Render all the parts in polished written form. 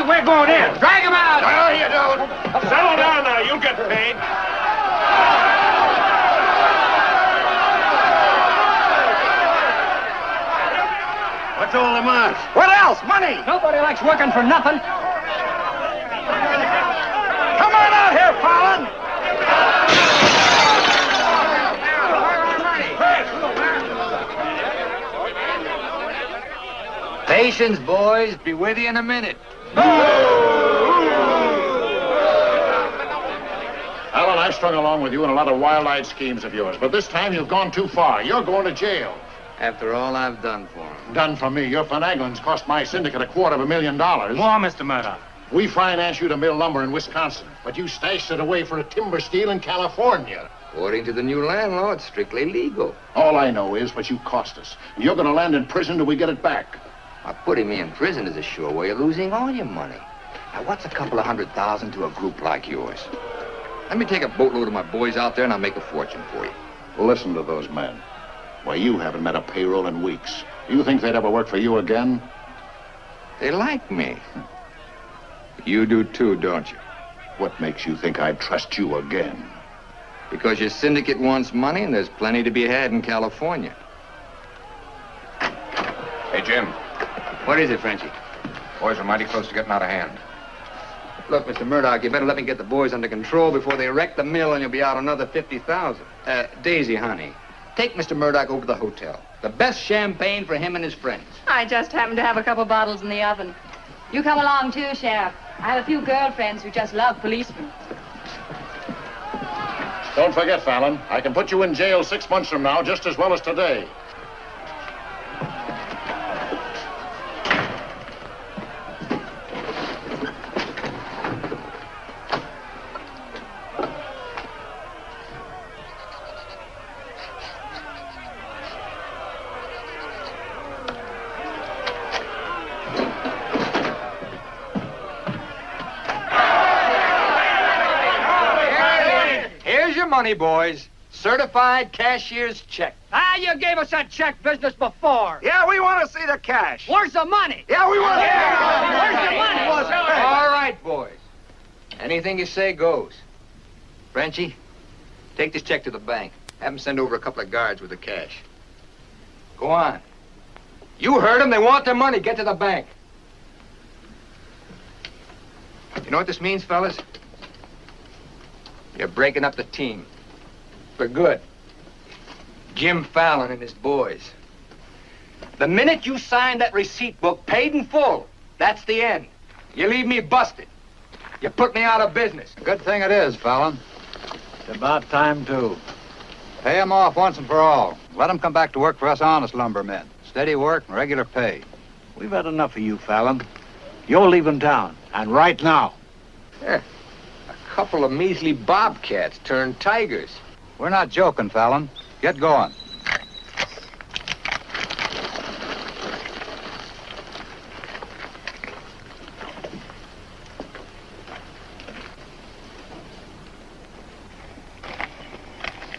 We're going in. Drag him out. No, you don't. Settle down now. You'll get paid. What's all the muss? What else? Money. Nobody likes working for nothing. Come on out here, Fallon. Patience, boys. Be with you in a minute. Alan, I strung along with you in a lot of wild-eyed schemes of yours, but this time you've gone too far. You're going to jail. After all I've done for him. Done for me. Your finagling's cost my syndicate $250,000. More, Mr. Murdoch. We financed you to mill lumber in Wisconsin, but you stashed it away for a timber steal in California. According to the new landlaw, it's strictly legal. All I know is what you cost us. You're going to land in prison till we get it back. Now, putting me in prison is a sure way of losing all your money. Now, what's a couple of $100,000 to a group like yours? Let me take a boatload of my boys out there and I'll make a fortune for you. Listen to those men. Why, you haven't met a payroll in weeks. You think they'd ever work for you again? They like me. You do too, don't you? What makes you think I'd trust you again? Because your syndicate wants money and there's plenty to be had in California. Hey, Jim. What is it, Frenchie? Boys are mighty close to getting out of hand. Look, Mr. Murdoch, you better let me get the boys under control before they wreck the mill and you'll be out another $50,000. Daisy, honey, take Mr. Murdoch over to the hotel. The best champagne for him and his friends. I just happen to have a couple bottles in the oven. You come along too, Sheriff. I have a few girlfriends who just love policemen. Don't forget, Fallon, I can put you in jail 6 months from now just as well as today. Money, boys. Certified cashier's check. Ah, you gave us that check business before. Yeah, we want to see the cash. Where's the money? Yeah, we want to Where's the money? All right, boys. Anything you say goes. Frenchie, take this check to the bank. Have them send over a couple of guards with the cash. Go on. You heard them. They want their money. Get to the bank. You know what this means, fellas? You're breaking up the team. For good. Jim Fallon and his boys. The minute you sign that receipt book, paid in full, that's the end. You leave me busted. You put me out of business. Good thing it is, Fallon. It's about time, too. Pay him off once and for all. Let him come back to work for us honest lumbermen. Steady work and regular pay. We've had enough of you, Fallon. You're leaving town, and right now. Yeah. A couple of measly bobcats turned tigers. We're not joking, Fallon. Get going.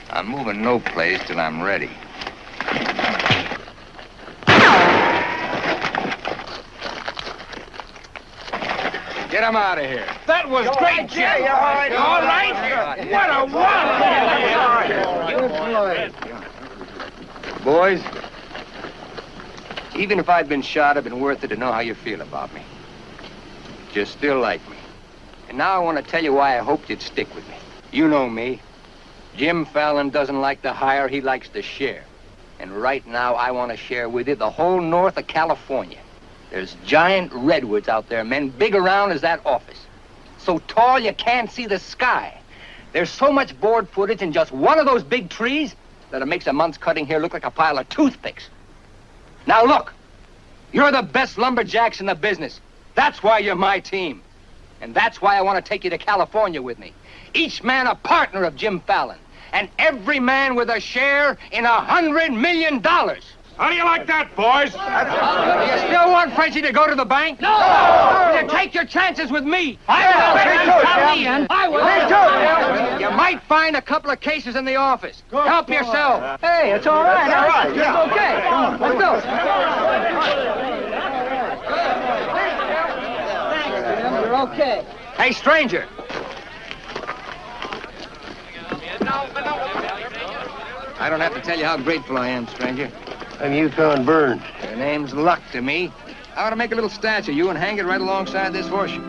I'm moving no place till I'm ready. Get him out of here. That was great, Jim. You all right? What a wow! Boys, even if I'd been shot, it'd been worth it to know how you feel about me. You still like me. And now I want to tell you why I hoped you'd stick with me. You know me. Jim Fallon doesn't like to hire, he likes to share. And right now, I want to share with you the whole north of California. There's giant redwoods out there, men big around as that office. So tall you can't see the sky. There's so much board footage in just one of those big trees that it makes a month's cutting here look like a pile of toothpicks. Now look, you're the best lumberjacks in the business. That's why you're my team. And that's why I want to take you to California with me. Each man a partner of Jim Fallon. And every man with a share in $100 million. How do you like that, boys? Do you still want Frenchie to go to the bank? No! Will you take your chances with me? I will. You might find a couple of cases in the office. Help yourself. Hey, it's all right. All right. It's okay. Come on, let's go. You're okay. Hey, stranger. I don't have to tell you how grateful I am, stranger. I'm Yukon Burns. Your name's luck to me. I want to make a little statue of you and hang it right alongside this horseshoe.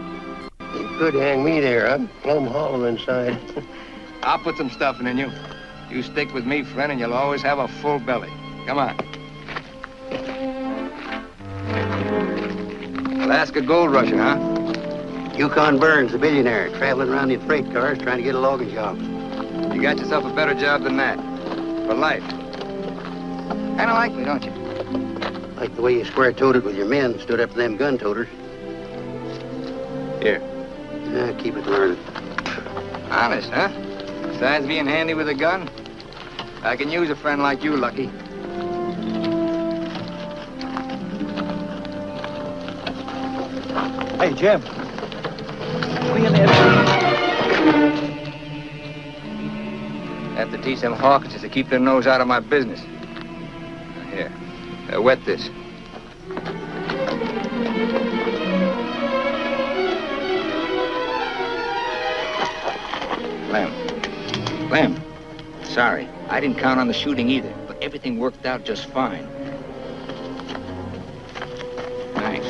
You could hang me there. I'm plumb hollow inside. I'll put some stuffing in you. You stick with me, friend, and you'll always have a full belly. Come on. Alaska gold rusher, huh? Yukon Burns, the billionaire, traveling around in freight cars trying to get a logging job. You got yourself a better job than that. For life. Kind of like me, don't you? Like the way you square-toted with your men, stood up to them gun-toters. Here. Yeah, keep it learning. Honest, huh? Besides being handy with a gun, I can use a friend like you, Lucky. Hey, Jim. We in there. Have to teach them Hawkinses to keep their nose out of my business. Here, wet this. Lem, sorry. I didn't count on the shooting either, but everything worked out just fine. Thanks.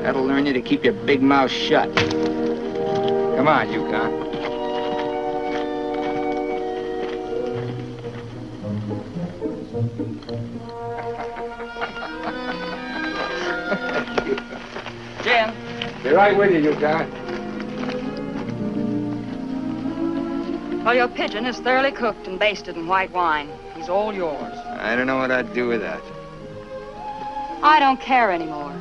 That'll learn you to keep your big mouth shut. Come on, Yukon. Jim. Be right with you, Yukon. Well, your pigeon is thoroughly cooked and basted in white wine. He's all yours. I don't know what I'd do with that. I don't care anymore.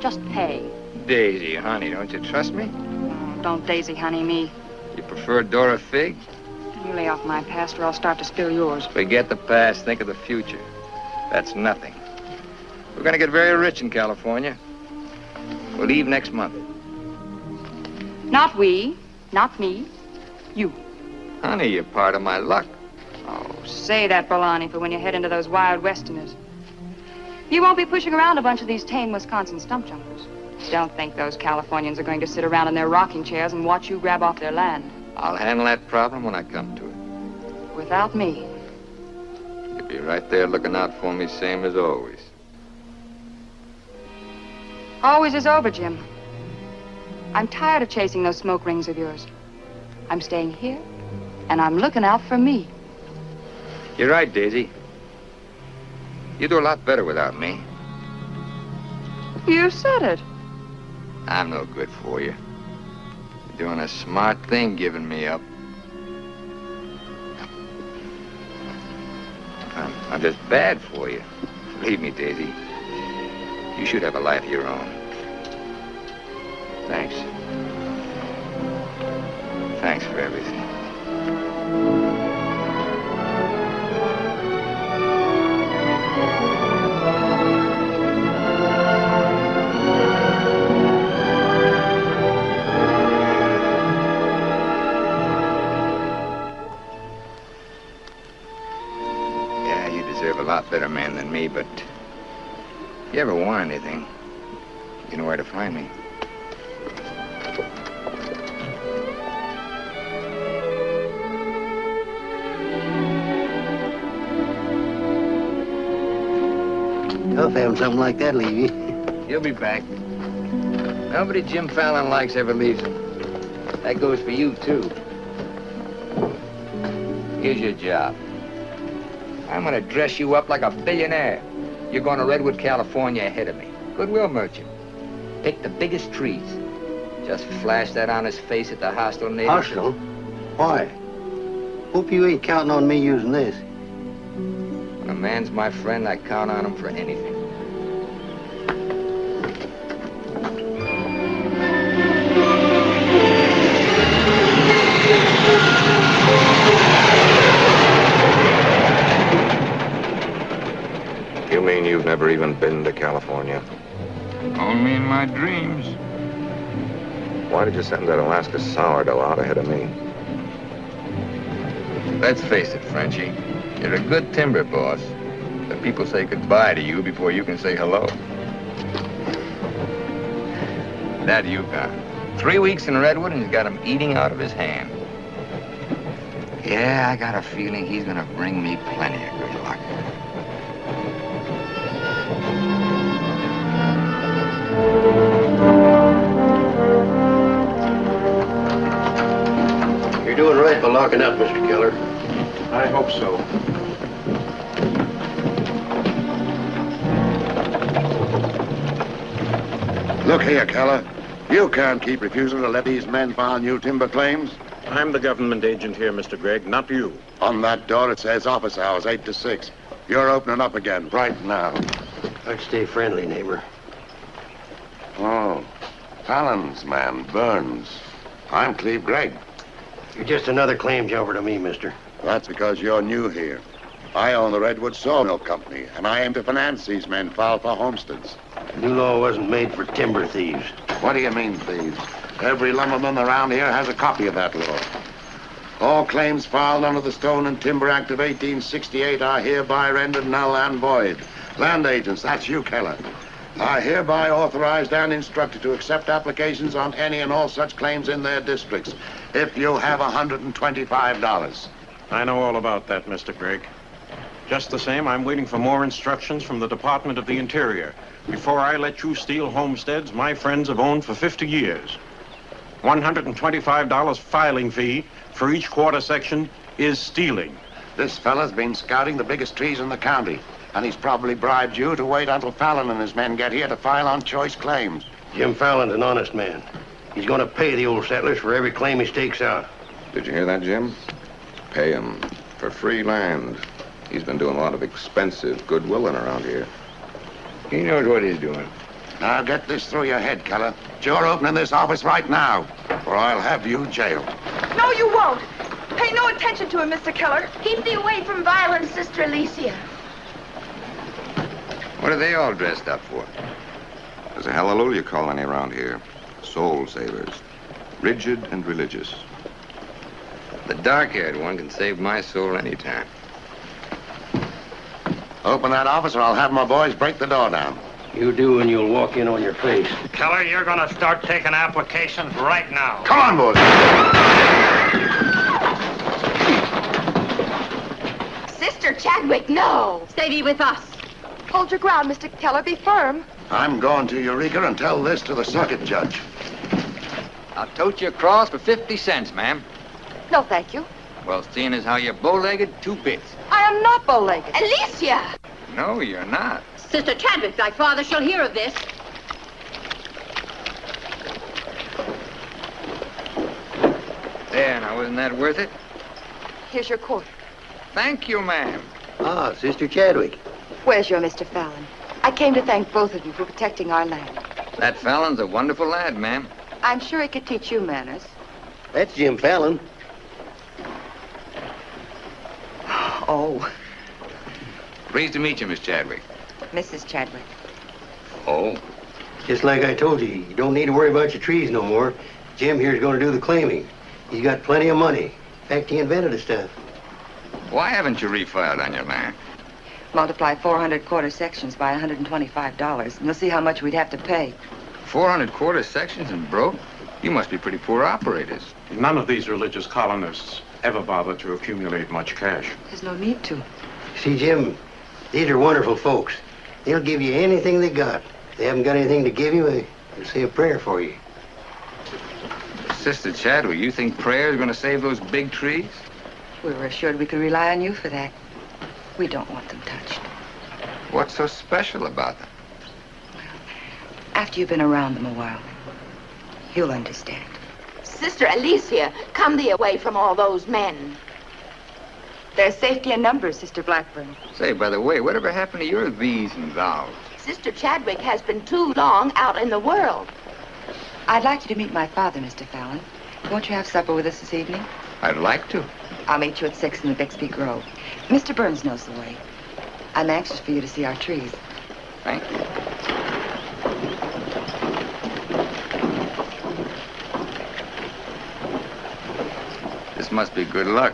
Just pay. Daisy, honey, don't you trust me? Oh, don't daisy honey me. You prefer Dora Fig? You lay off my past or I'll start to spill yours. Forget the past, think of the future. That's nothing. We're gonna get very rich in California. We'll leave next month. Not we, not me, you. Honey, you're part of my luck. Oh, say that, Bolani, for when you head into those wild westerners. You won't be pushing around a bunch of these tame Wisconsin stump jumpers. Don't think those Californians are going to sit around in their rocking chairs and watch you grab off their land. I'll handle that problem when I come to it. Without me. You'll be right there looking out for me, same as always. Always is over, Jim. I'm tired of chasing those smoke rings of yours. I'm staying here, and I'm looking out for me. You're right, Daisy. You do a lot better without me. You said it. I'm no good for you. You're doing a smart thing giving me up. I'm just bad for you. Believe me, Daisy. You should have a life of your own. Thanks. Thanks for everything. Yeah, you deserve a lot better man than me, but if you ever want anything, you know where to find me. Tough having something like that leave you. He'll be back. Nobody Jim Fallon likes ever leaves him. That goes for you, too. Here's your job. I'm gonna dress you up like a billionaire. You're going to Redwood, California ahead of me. Goodwill merchant. Pick the biggest trees. Just flash that on his face at the hostile neighbors. Hostile? Why? Hope you ain't counting on me using this. When a man's my friend, I count on him for anything. You mean you've never even been to California? Only in my dreams. Why did you send that Alaska sourdough out ahead of me? Let's face it, Frenchie. You're a good timber boss. But people say goodbye to you before you can say hello. That Yukon. 3 weeks in Redwood and he's got him eating out of his hand. Yeah, I got a feeling he's gonna bring me plenty of good luck. You're doing right by locking up, Mr. Keller. I hope so. Look here, Keller. You can't keep refusing to let these men file new timber claims. I'm the government agent here, Mr. Gregg, not you. On that door, it says office hours, 8 to 6. You're opening up again right now. I'd stay friendly, neighbor. Oh, Fallon's man, Burns. I'm Cleve Gregg. You're just another claim jumper to me, mister. That's because you're new here. I own the Redwood Sawmill Company, and I aim to finance these men filed for homesteads. New law wasn't made for timber thieves. What do you mean, thieves? Every lumberman around here has a copy of that law. All claims filed under the Stone and Timber Act of 1868 are hereby rendered null and void. Land agents, that's you, Keller, are hereby authorized and instructed to accept applications on any and all such claims in their districts if you have $125. I know all about that, Mr. Gregg. Just the same, I'm waiting for more instructions from the Department of the Interior before I let you steal homesteads my friends have owned for 50 years. $125 filing fee for each quarter section is stealing. This fella's been scouting the biggest trees in the county, and he's probably bribed you to wait until Fallon and his men get here to file on choice claims. Jim Fallon's an honest man. He's going to pay the old settlers for every claim he stakes out. Did you hear that, Jim? Pay him for free land. He's been doing a lot of expensive goodwilling around here. He knows what he's doing. Now get this through your head, Keller. You're opening this office right now, or I'll have you jailed. No, you won't. Pay no attention to him, Mr. Keller. Keep thee away from violence, Sister Alicia. What are they all dressed up for? There's a hallelujah colony around here. Soul savers. Rigid and religious. The dark-haired one can save my soul anytime. Open that office or I'll have my boys break the door down. You do and you'll walk in on your face. Keller, you're gonna start taking applications right now. Come on, boys. Sister Chadwick, no. Stay thee with us. Hold your ground, Mr. Keller. Be firm. I'm going to Eureka and tell this to the circuit judge. I'll tote you across for 50 cents, ma'am. No, thank you. Well, seeing as how you're bow-legged, 2 bits. I am not bow-legged. Alicia! No, you're not. Sister Chadwick, thy father shall hear of this. There, now, wasn't that worth it? Here's your quarter. Thank you, ma'am. Ah, Sister Chadwick. Where's your Mr. Fallon? I came to thank both of you for protecting our land. That Fallon's a wonderful lad, ma'am. I'm sure he could teach you manners. That's Jim Fallon. Oh, Pleased to meet you, Miss Chadwick. Mrs. Chadwick. Oh? Just like I told you, you don't need to worry about your trees no more. Jim here's going to do the claiming. He's got plenty of money. In fact, he invented the stuff. Why haven't you refiled on your land? Multiply 400 quarter sections by $125, and you'll see how much we'd have to pay. 400 quarter sections and broke? You must be pretty poor operators. None of these religious colonists ever bother to accumulate much cash. There's no need to. See, Jim, these are wonderful folks. They'll give you anything they got. If they haven't got anything to give you, they'll say a prayer for you. Sister Chadwick, you think prayer is going to save those big trees? We were assured we could rely on you for that. We don't want them touched. What's so special about them? After you've been around them a while, you'll understand. Sister Alicia, come thee away from all those men. There's safety in numbers, Sister Blackburn. Say, by the way, whatever happened to your these and thous? Sister Chadwick has been too long out in the world. I'd like you to meet my father, Mr. Fallon. Won't you have supper with us this evening? I'd like to. I'll meet you at 6 in the Bixby Grove. Mr. Burns knows the way. I'm anxious for you to see our trees. Thank you. This must be good luck.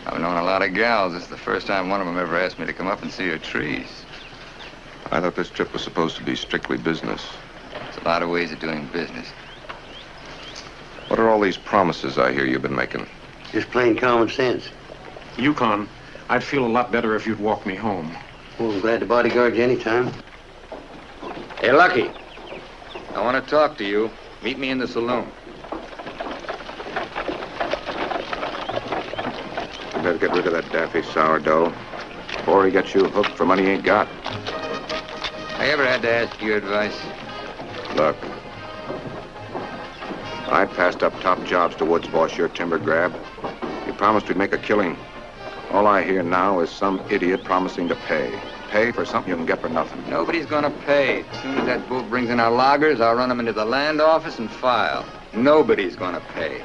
I've known a lot of gals. This is the first time one of them ever asked me to come up and see her trees. I thought this trip was supposed to be strictly business. There's a lot of ways of doing business. What are all these promises I hear you've been making? Just plain common sense. Yukon, I'd feel a lot better if you'd walk me home. Well, I'm glad to bodyguard you anytime. Hey, Lucky. I want to talk to you. Meet me in the saloon. You better get rid of that daffy sourdough before he gets you hooked for money he ain't got. I ever had to ask your advice? Look, I passed up top jobs to Woods boss your timber grab. He promised we'd make a killing. All I hear now is some idiot promising to pay. Pay for something you can get for nothing. Nobody's gonna pay. As soon as that boat brings in our loggers, I'll run them into the land office and file. Nobody's gonna pay.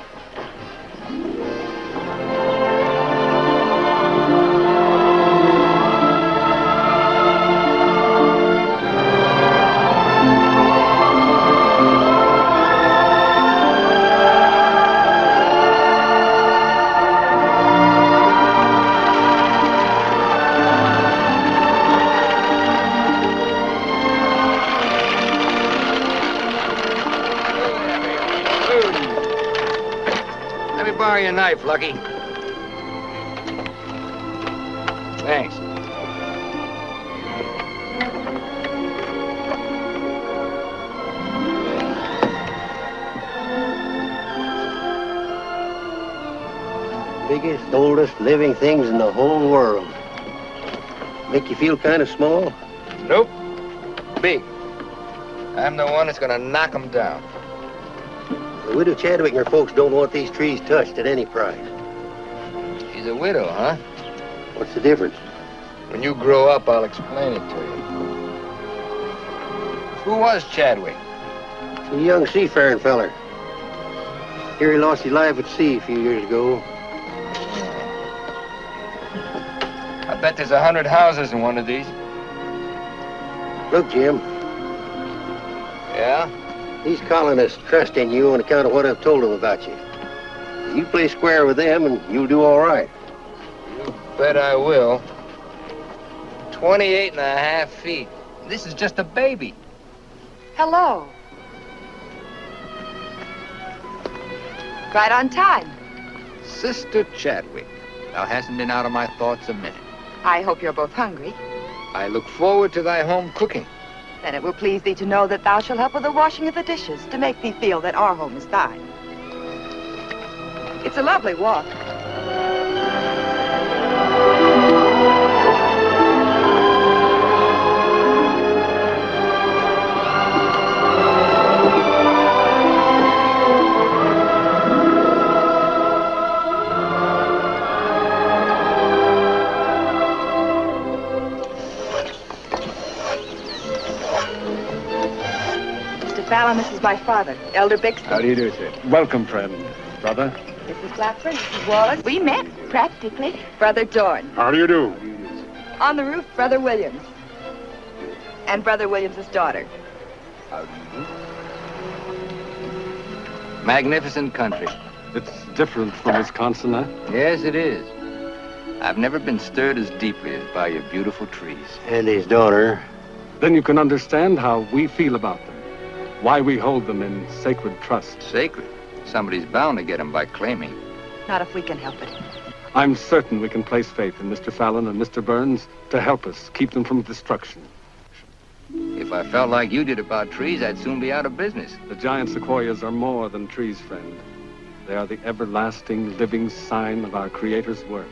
Borrow your knife, Lucky. Thanks. Biggest, oldest living things in the whole world. Make you feel kind of small? Nope. Big. I'm the one that's gonna knock them down. The widow Chadwick and her folks don't want these trees touched at any price. She's a widow, huh? What's the difference? When you grow up, I'll explain it to you. Who was Chadwick? A young seafaring feller. Here he lost his life at sea a few years ago. I bet there's 100 houses in one of these. Look, Jim. Yeah? These colonists trust in you on account of what I've told them about you. You play square with them and you'll do all right. You bet I will. 28 and a half feet. This is just a baby. Hello. Right on time. Sister Chadwick. Thou hasn't been out of my thoughts a minute. I hope you're both hungry. I look forward to thy home cooking. Then it will please thee to know that thou shalt help with the washing of the dishes to make thee feel that our home is thine. It's a lovely walk. Fallon, this is my father, Elder Bixby. How do you do, sir? Welcome, friend. Brother? Mrs. Blackburn, Mrs. Wallace. We met, practically. Brother Dorn. How do you do? On the roof, Brother Williams. And Brother Williams's daughter. How do you do? Magnificent country. It's different from Wisconsin, huh? Yes, it is. I've never been stirred as deeply as by your beautiful trees. And his daughter. Then you can understand how we feel about them. Why we hold them in sacred trust. Sacred? Somebody's bound to get them by claiming. Not if we can help it. I'm certain we can place faith in Mr. Fallon and Mr. Burns to help us keep them from destruction. If I felt like you did about trees, I'd soon be out of business. The giant sequoias are more than trees, friend. They are the everlasting, living sign of our Creator's work.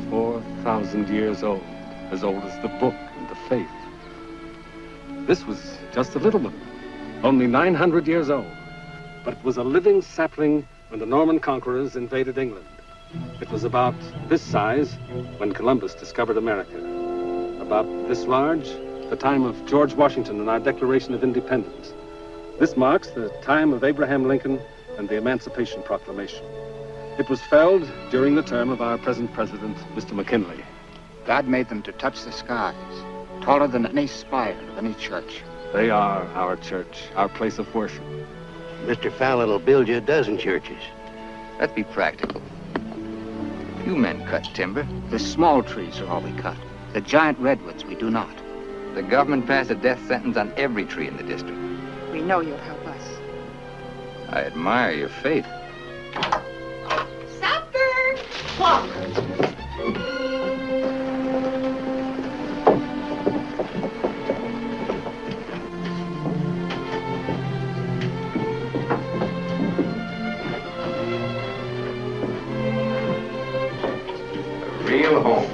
4,000 years old as the book and the faith. This was just a little one, only 900 years old. But it was a living sapling when the Norman conquerors invaded England. It was about this size when Columbus discovered America. About this large, the time of George Washington and our Declaration of Independence. This marks the time of Abraham Lincoln and the Emancipation Proclamation. It was felled during the term of our present president, Mr. McKinley. God made them to touch the skies, taller than any spire of any church. They are our church, our place of worship. Mr. Fallon will build you a dozen churches. Let's be practical. You men cut timber. The small trees are all we cut. The giant redwoods we do not. The government passed a death sentence on every tree in the district. We know you'll help us. I admire your faith. Supper! Walk. A real home.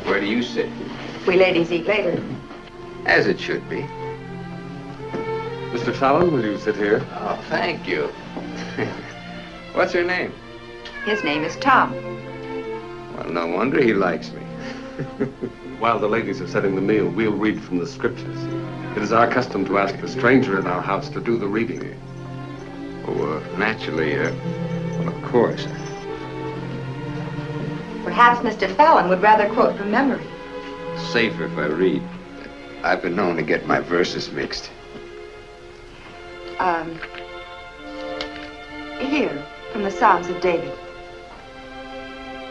Where do you sit? We ladies eat later. As it should be. Mr. Fallon, will you sit here? Oh, thank you. What's her name? His name is Tom. Well, no wonder he likes me. While the ladies are setting the meal, we'll read from the scriptures. It is our custom to ask the stranger in our house to do the reading. Oh, naturally, well, of course. Perhaps Mr. Fallon would rather quote from memory. Safer if I read. I've been known to get my verses mixed. Here, from the Psalms of David.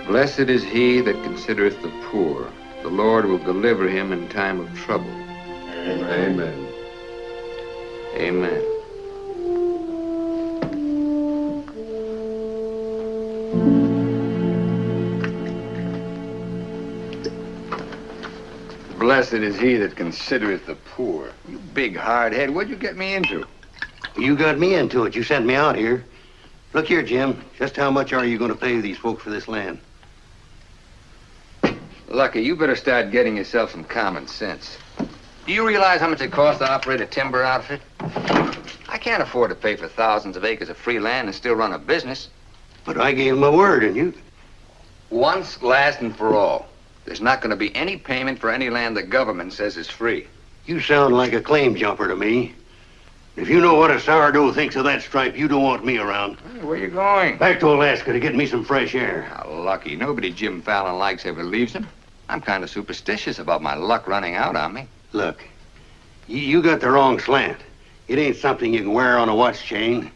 Blessed is he that considereth the poor. The Lord will deliver him in time of trouble. Amen. Amen. Blessed is he that considereth the poor. You big hard head, what'd you get me into? You got me into it. You sent me out here. Look here, Jim. Just how much are you going to pay these folks for this land? Lucky, you better start getting yourself some common sense. Do you realize how much it costs to operate a timber outfit? I can't afford to pay for thousands of acres of free land and still run a business. But I gave him my word, and you... Once, last, and for all. There's not going to be any payment for any land the government says is free. You sound like a claim jumper to me. If you know what a sourdough thinks of that stripe, you don't want me around. Hey, where you going? Back to Alaska to get me some fresh air. How lucky. Nobody Jim Fallon likes ever leaves him. I'm kind of superstitious about my luck running out on me. Look, you got the wrong slant. It ain't something you can wear on a watch chain.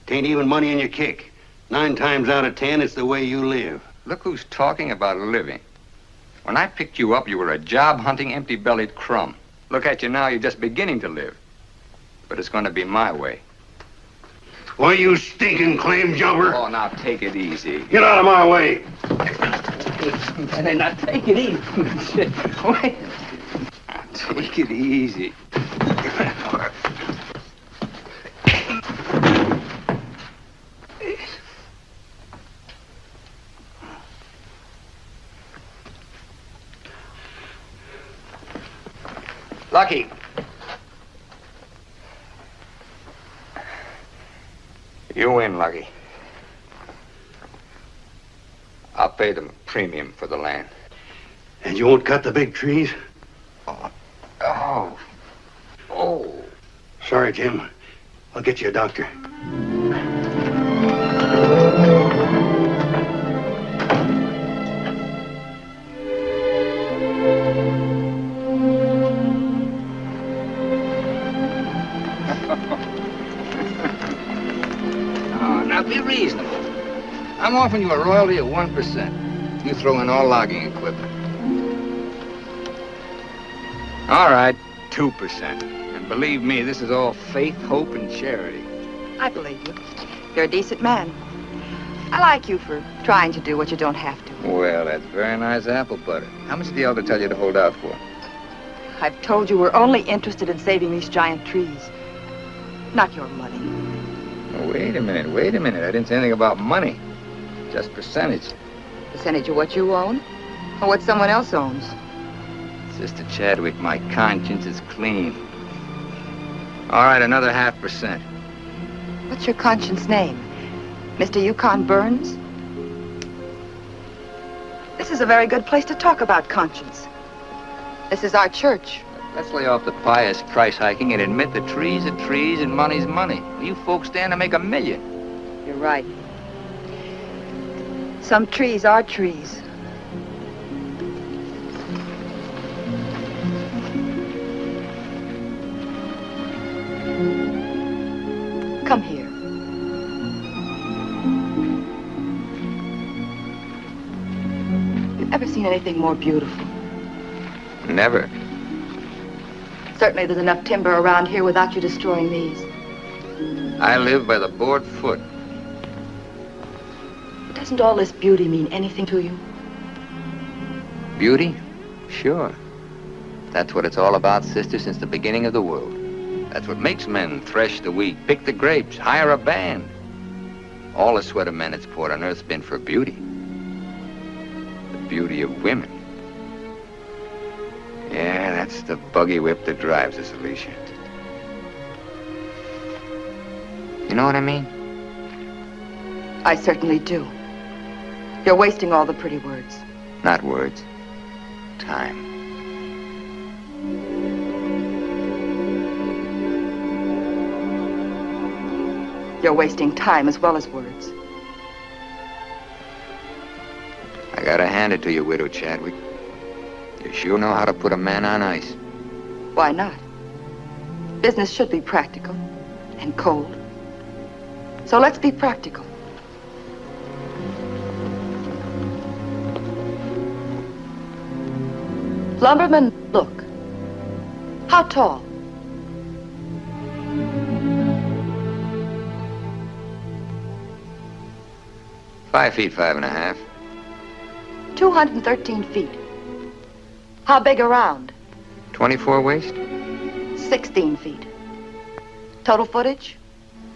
Tain't even money in your kick. 9 times out of 10, it's the way you live. Look who's talking about living. When I picked you up, you were a job-hunting, empty-bellied crumb. Look at you now, you're just beginning to live. But it's going to be my way. Why, you stinking claim jumper? Oh, now take it easy. Get out of my way. Now take it easy. Wait. Now, take it easy. Lucky. You win, Lucky. I'll pay them a premium for the land. And you won't cut the big trees? Oh. Sorry, Jim. I'll get you a doctor. Now be reasonable. I'm offering you a royalty of 1%. You throw in all logging equipment. All right, 2%. And believe me, this is all faith, hope, and charity. I believe you. You're a decent man. I like you for trying to do what you don't have to. Well, that's very nice apple butter. How much did the elder tell you to hold out for? I've told you we're only interested in saving these giant trees. Not your money. Oh, wait a minute. I didn't say anything about money. Just percentage. Percentage of what you own? Or what someone else owns? Sister Chadwick, my conscience is clean. All right, another 0.5%. What's your conscience name? Mr. Yukon Burns? This is a very good place to talk about conscience. This is our church. Let's lay off the pious price hiking and admit that trees are trees and money's money. You folks stand to make $1 million. You're right. Some trees are trees. Come here. You ever seen anything more beautiful? Never. Certainly there's enough timber around here without you destroying these. I live by the board foot. Doesn't all this beauty mean anything to you? Beauty? Sure. That's what it's all about, sister, since the beginning of the world. That's what makes men thresh the wheat, pick the grapes, hire a band. All the sweat of men that's poured on earth's been for beauty. The beauty of women. Yeah, that's the buggy whip that drives us, Alicia. You know what I mean? I certainly do. You're wasting all the pretty words. Not words. Time. You're wasting time as well as words. I gotta hand it to you, Widow Chadwick. You sure know how to put a man on ice. Why not? Business should be practical and cold. So let's be practical. Lumberman, look. How tall? Five feet, 5.5. 213 feet. How big around? 24 waist? 16 feet. Total footage?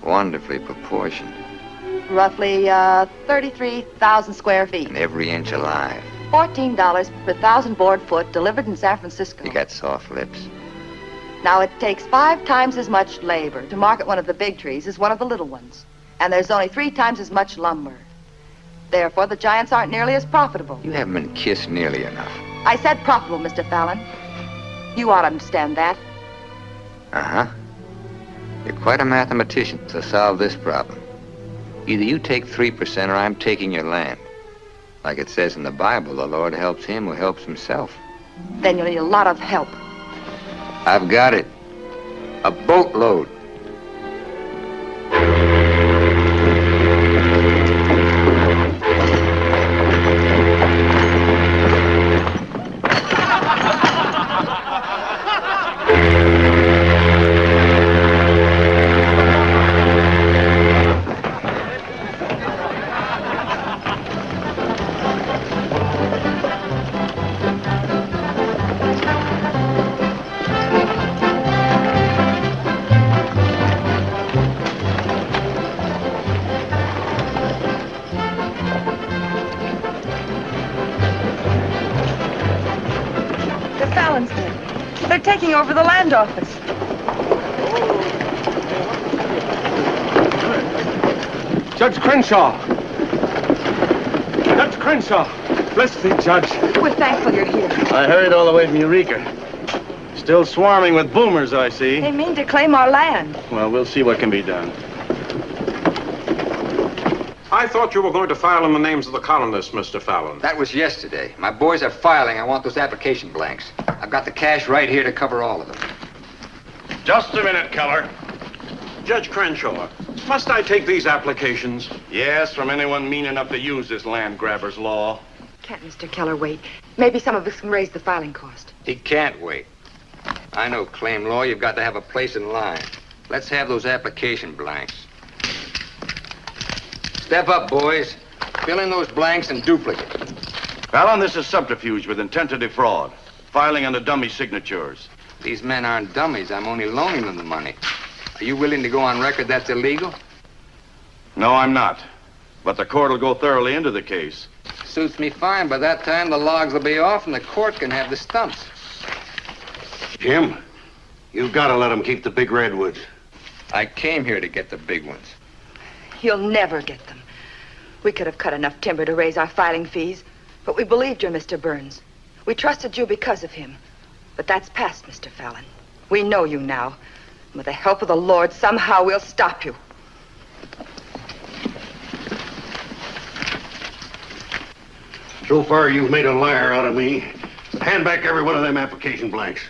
Wonderfully proportioned. Roughly 33,000 square feet. And every inch alive. $14 per 1,000 board foot delivered in San Francisco. You got soft lips. Now, it takes 5 times as much labor to market one of the big trees as one of the little ones. And there's only 3 times as much lumber. Therefore, the giants aren't nearly as profitable. You haven't been kissed nearly enough. I said profitable, Mr. Fallon. You ought to understand that. Uh-huh. You're quite a mathematician to solve this problem. Either you take 3% or I'm taking your land. Like it says in the Bible, the Lord helps him who helps himself. Then you'll need a lot of help. I've got it. A boatload. They're taking over the land office. Judge Crenshaw! Judge Crenshaw! Bless thee, Judge. We're thankful you're here. I hurried all the way from Eureka. Still swarming with boomers, I see. They mean to claim our land. Well, we'll see what can be done. I thought you were going to file in the names of the colonists, Mr. Fallon. That was yesterday. My boys are filing. I want those application blanks. I've got the cash right here to cover all of them. Just a minute, Keller. Judge Crenshaw, must I take these applications? Yes, from anyone mean enough to use this land grabber's law. Can't Mr. Keller wait? Maybe some of us can raise the filing cost. He can't wait. I know claim law. You've got to have a place in line. Let's have those application blanks. Step up, boys. Fill in those blanks and duplicate. Fallon, this is subterfuge with intent to defraud. filing under dummy signatures. These men aren't dummies. I'm only loaning them the money. Are you willing to go on record that's illegal? No, I'm not. But the court will go thoroughly into the case. Suits me fine. By that time, the logs will be off and the court can have the stumps. Jim, you've got to let them keep the big redwoods. I came here to get the big ones. You'll never get them. We could have cut enough timber to raise our filing fees, but we believed you, Mr. Burns. We trusted you because of him. But that's past, Mr. Fallon. We know you now. And with the help of the Lord, somehow we'll stop you. So far, you've made a liar out of me. Hand back every one of them application blanks.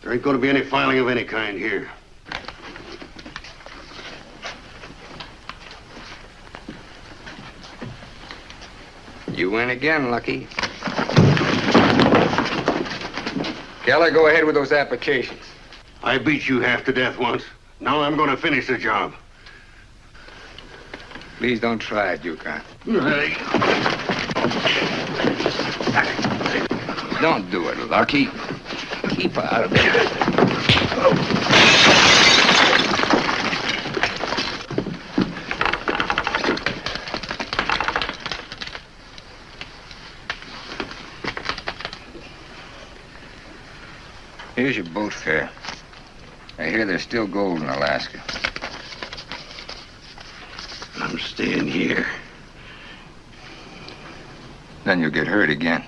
There ain't going to be any filing of any kind here. You win again, Lucky. Keller, go ahead with those applications. I beat you half to death once. Now I'm going to finish the job. Please don't try it, Yukon. Don't do it, Lucky. Keep out of it. Here's your boat fare. I hear there's still gold in Alaska. I'm staying here. Then you'll get hurt again.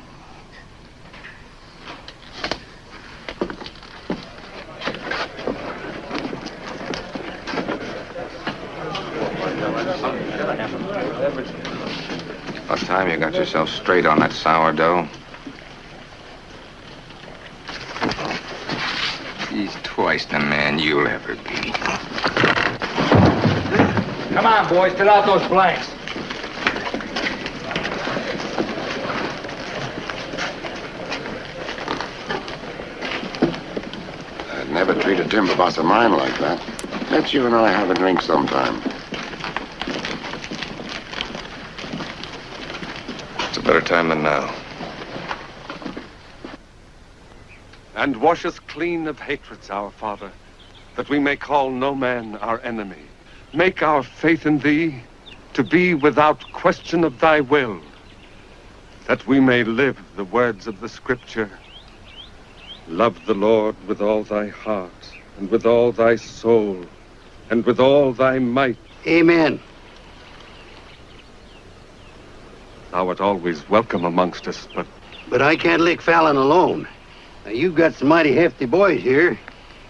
About time you got yourself straight on that sourdough. He's twice the man you'll ever be. Come on, boys, fill out those blanks. I'd never treat a timber boss of mine like that. Let's you and I have a drink sometime. It's a better time than now. And wash us clean of hatreds, our Father, that we may call no man our enemy. Make our faith in thee to be without question of thy will, that we may live the words of the Scripture. Love the Lord with all thy heart, and with all thy soul, and with all thy might. Amen. Thou art always welcome amongst us, But I can't lick Fallon alone. Now, you've got some mighty hefty boys here,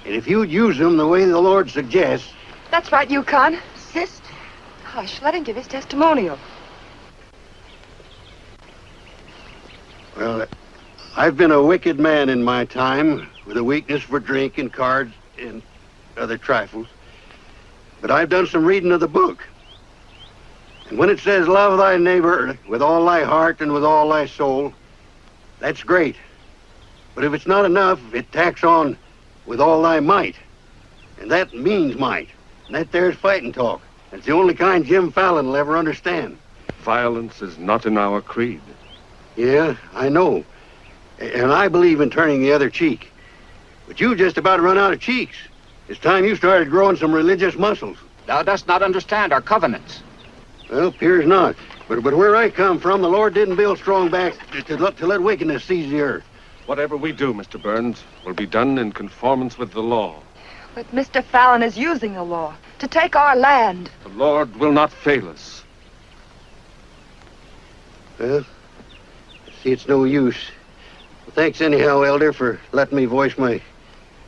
and if you'd use them the way the Lord suggests... That's right, Yukon. Sister. Hush, let him give his testimonial. Well, I've been a wicked man in my time, with a weakness for drink and cards and other trifles. But I've done some reading of the book. And when it says, love thy neighbor with all thy heart and with all thy soul, that's great. But if it's not enough, it tacks on with all thy might. And that means might. And that there's fighting talk. It's the only kind Jim Fallon will ever understand. violence is not in our creed. Yeah, I know. And I believe in turning the other cheek. But you just about run out of cheeks. It's time you started growing some religious muscles. Thou dost not understand our covenants. Well, appears not. But where I come from, the Lord didn't build strong backs to let wickedness seize the earth. Whatever we do, Mr. Burns, will be done in conformance with the law. But Mr. Fallon is using the law to take our land. The Lord will not fail us. Well, I see it's no use. Well, thanks anyhow, Elder, for letting me voice my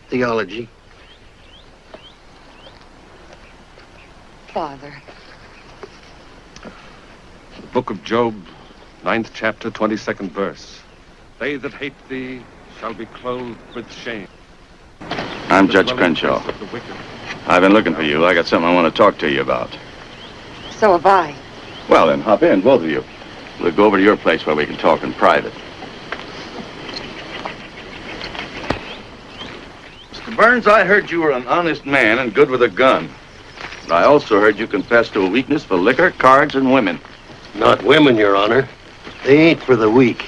theology. Father. The book of Job, 9th chapter, 22nd verse. They that hate thee shall be clothed with shame. I'm Judge Crenshaw. I've been looking for you. I got something I want to talk to you about. So have I. Well, then, hop in, both of you. We'll go over to your place where we can talk in private. Mr. Burns, I heard you were an honest man and good with a gun. But I also heard you confess to a weakness for liquor, cards, and women. Not women, Your Honor. They ain't for the weak.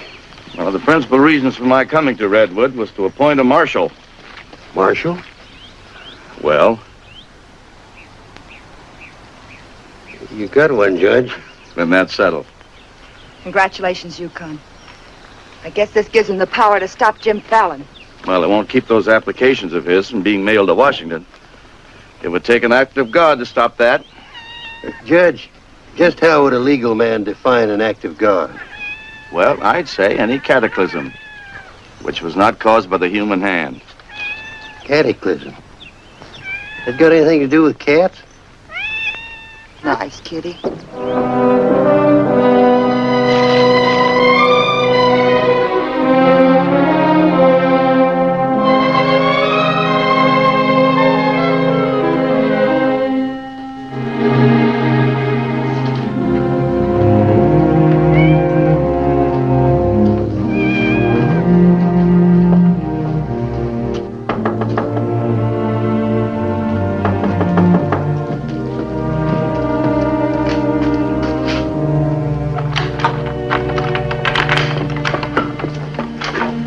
One of the principal reasons for my coming to Redwood was to appoint a marshal. Marshal? Well, You got one, Judge. then that's settled. Congratulations, Yukon. I guess this gives him the power to stop Jim Fallon. Well, it won't keep those applications of his from being mailed to Washington. It would take an act of God to stop that. Judge, just how would a legal man define an act of God? Well, I'd say any cataclysm which was not caused by the human hand. Cataclysm? That got anything to do with cats? Nice, kitty.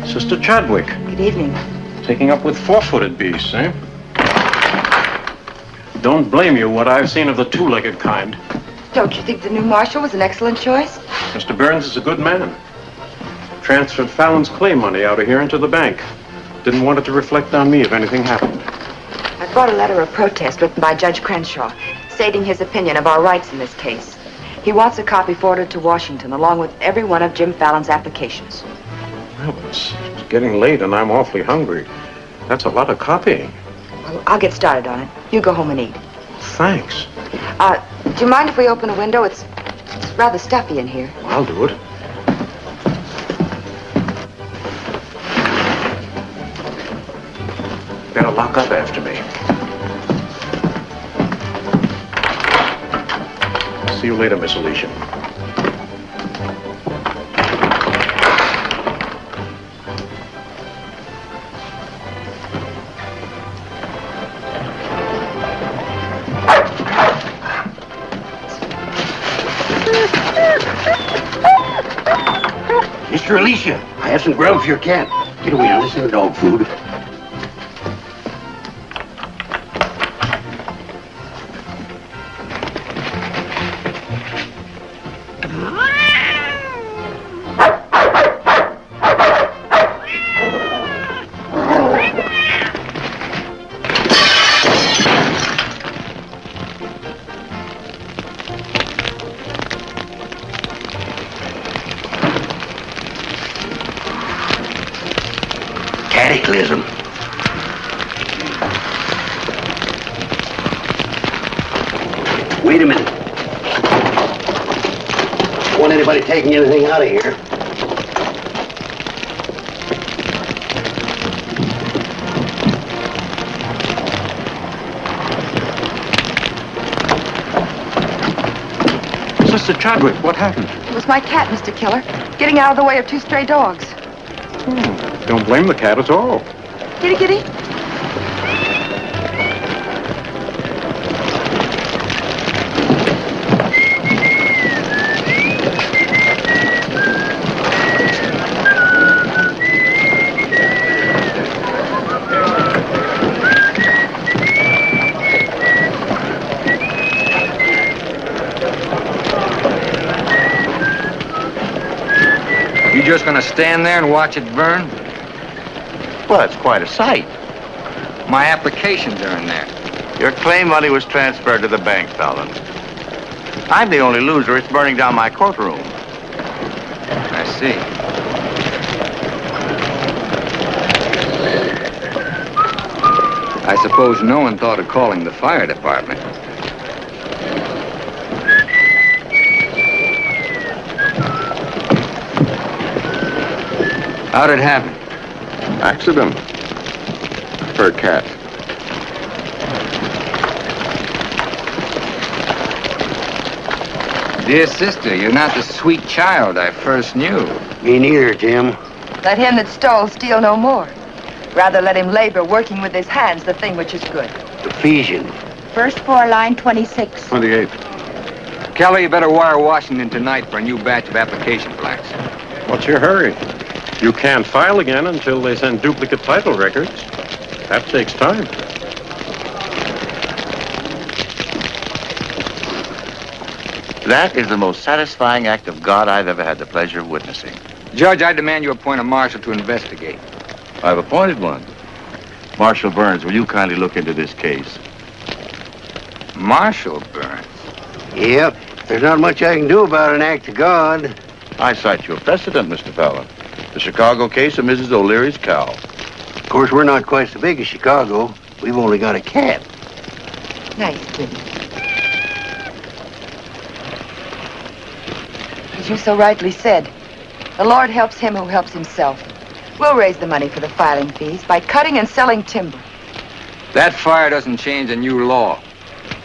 Sister Chadwick, Good evening. taking up with four-footed beasts, eh? Don't blame you what I've seen of the two-legged kind. Don't you think the new marshal was an excellent choice? Mr. Burns is a good man. Transferred Fallon's clay money out of here into the bank. Didn't want it to reflect on me if anything happened. I brought a letter of protest written by Judge Crenshaw, stating his opinion of our rights in this case. He wants a copy forwarded to Washington, along with every one of Jim Fallon's applications. Well, it's getting late and I'm awfully hungry. That's a lot of copying. Well, I'll get started on it. You go home and eat. Thanks. Do you mind if we open a window? It's rather stuffy in here. I'll do it. Better lock up after me. See you later, Miss Alicia. Mr. Alicia, I have some grub for your cat. Get away now, this isn't dog food. Cataclysm. Wait a minute. Don't want anybody taking anything out of here. Sister Chadwick, what happened? It was my cat, Mr. Killer, getting out of the way of two stray dogs. Don't blame the cat at all. Kitty, kitty. You just gonna stand there and watch it burn? Well, it's quite a sight. My applications are in there. Your claim money was transferred to the bank, Fallon. I'm the only loser. It's burning down my courtroom. I see. I suppose no one thought of calling the fire department. How'd it happen? Accident. For a cat. Dear sister, you're not the sweet child I first knew. Me neither, Jim. Let him that stole steal no more. Rather let him labor working with his hands the thing which is good. Ephesians. First floor, line 26. 28. Kelly, you better wire Washington tonight for a new batch of application blanks. What's your hurry? You can't file again until they send duplicate title records. That takes time. That is the most satisfying act of God I've ever had the pleasure of witnessing. Judge, I demand you appoint a marshal to investigate. I've appointed one. Marshal Burns, will you kindly look into this case? Marshal Burns? Yep. There's not much I can do about an act of God. I cite your precedent, Mr. Fallon. The Chicago case of Mrs. O'Leary's cow. Of course, we're not quite so big as Chicago. We've only got a cat. Nice, pretty. As you so rightly said, the Lord helps him who helps himself. We'll raise the money for the filing fees by cutting and selling timber. That fire doesn't change a new law.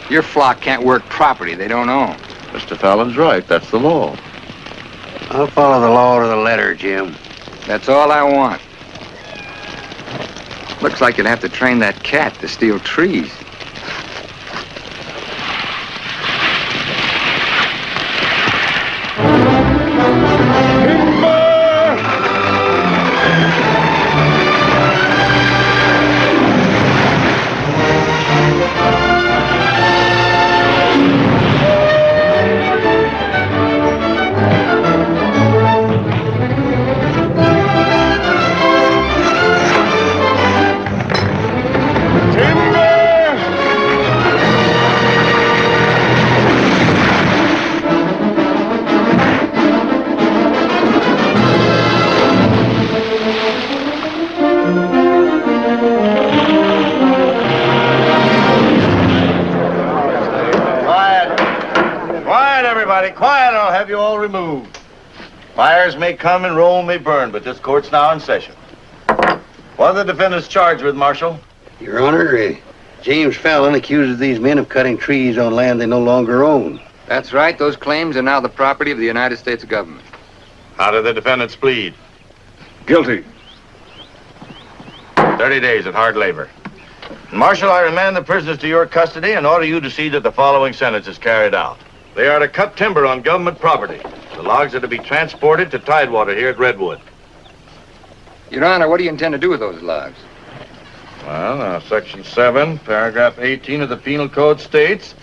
Your flock can't work property they don't own. Mr. Fallon's right. That's the law. I'll follow the law to the letter, Jim. That's all I want. Looks like you'll have to train that cat to steal trees. Quiet, I'll have you all removed. Fires may come and Rome may burn, but this court's now in session. What are the defendants charged with, Marshal? Your Honor, James Fallon accuses these men of cutting trees on land they no longer own. That's right. Those claims are now the property of the United States government. How did the defendants plead? Guilty. 30 days of hard labor. Marshal, I remand the prisoners to your custody and order you to see that the following sentence is carried out. They are to cut timber on government property. The logs are to be transported to Tidewater here at Redwood. Your Honor, what do you intend to do with those logs? Well, Section 7, Paragraph 18 of the Penal Code states,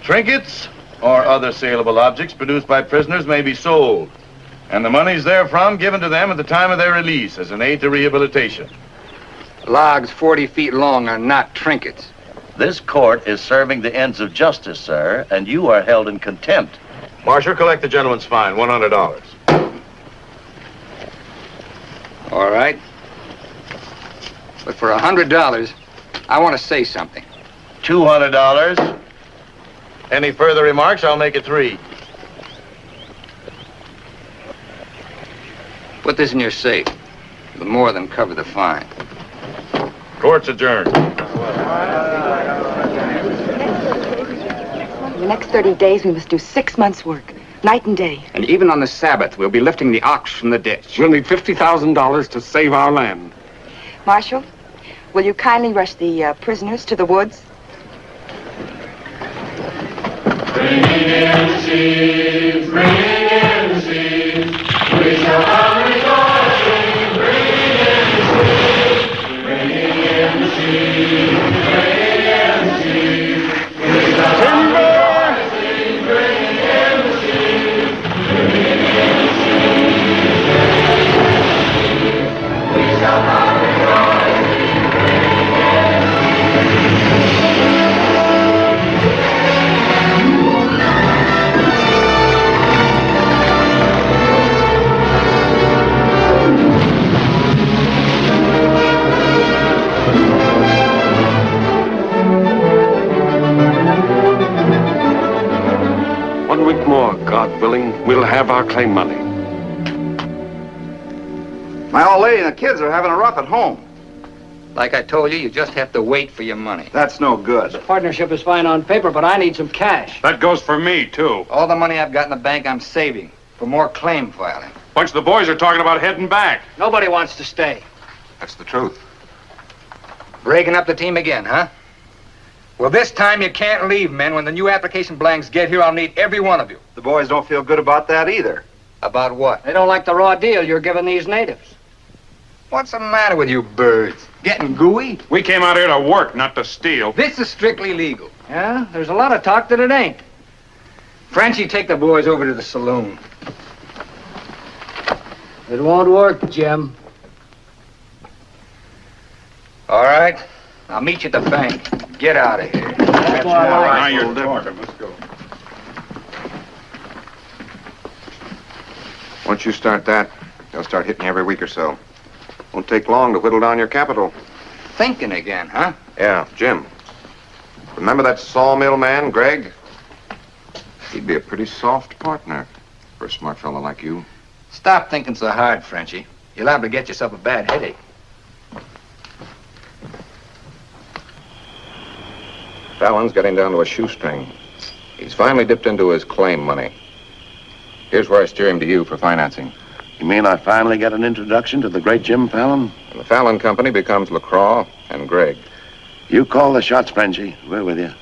trinkets or other saleable objects produced by prisoners may be sold, and the monies therefrom given to them at the time of their release as an aid to rehabilitation. Logs 40 feet long are not trinkets. This court is serving the ends of justice, sir, and you are held in contempt. Marshal, collect the gentleman's fine, $100. All right. But for $100, I want to say something. $200. Any further remarks, I'll make it 3. Put this in your safe. It'll more than cover the fine. Court's adjourned. In the next 30 days, we must do 6 months' work, night and day. And even on the Sabbath, we'll be lifting the ox from the ditch. We'll need $50,000 to save our land. Marshal, will you kindly rush the prisoners to the woods? Bringing in the sheaves, bringing in the sheaves, we shall have rejoicing. Bringing in the sheaves, bringing in the sheaves, bringing in the sheaves, we shall have rejoicing. Bringing in the sheaves, bringing in the sheaves, we shall have rejoicing. Bringing in One week more, God willing, we'll have our claim money. My old lady and the kids are having a rough at home. Like I told you, you just have to wait for your money. That's no good. Partnership is fine on paper, but I need some cash. That goes for me, too. All the money I've got in the bank, I'm saving for more claim filing. Bunch of the boys are talking about heading back. Nobody wants to stay. That's the truth. Breaking up the team again, huh? Well, this time you can't leave, men. When the new application blanks get here, I'll need every one of you. The boys don't feel good about that either. About what? They don't like the raw deal you're giving these natives. What's the matter with you birds? Getting gooey? We came out here to work, not to steal. This is strictly legal. Yeah, there's a lot of talk that it ain't. Frenchie, take the boys over to the saloon. It won't work, Jim. All right. I'll meet you at the bank. Get out of here. That's what I like. Now you're talking. Let's go. Once you start that, they'll start hitting you every week or so. Won't take long to whittle down your capital. Thinking again, huh? Yeah, Jim. Remember that sawmill man, Greg? He'd be a pretty soft partner for a smart fellow like you. Stop thinking so hard, Frenchie. You're liable to get yourself a bad headache. Fallon's getting down to a shoestring. He's finally dipped into his claim money. Here's where I steer him to you for financing. You mean I finally get an introduction to the great Jim Fallon? And the Fallon Company becomes LaCroix and Gregg. You call the shots, Frenchie. We're with you.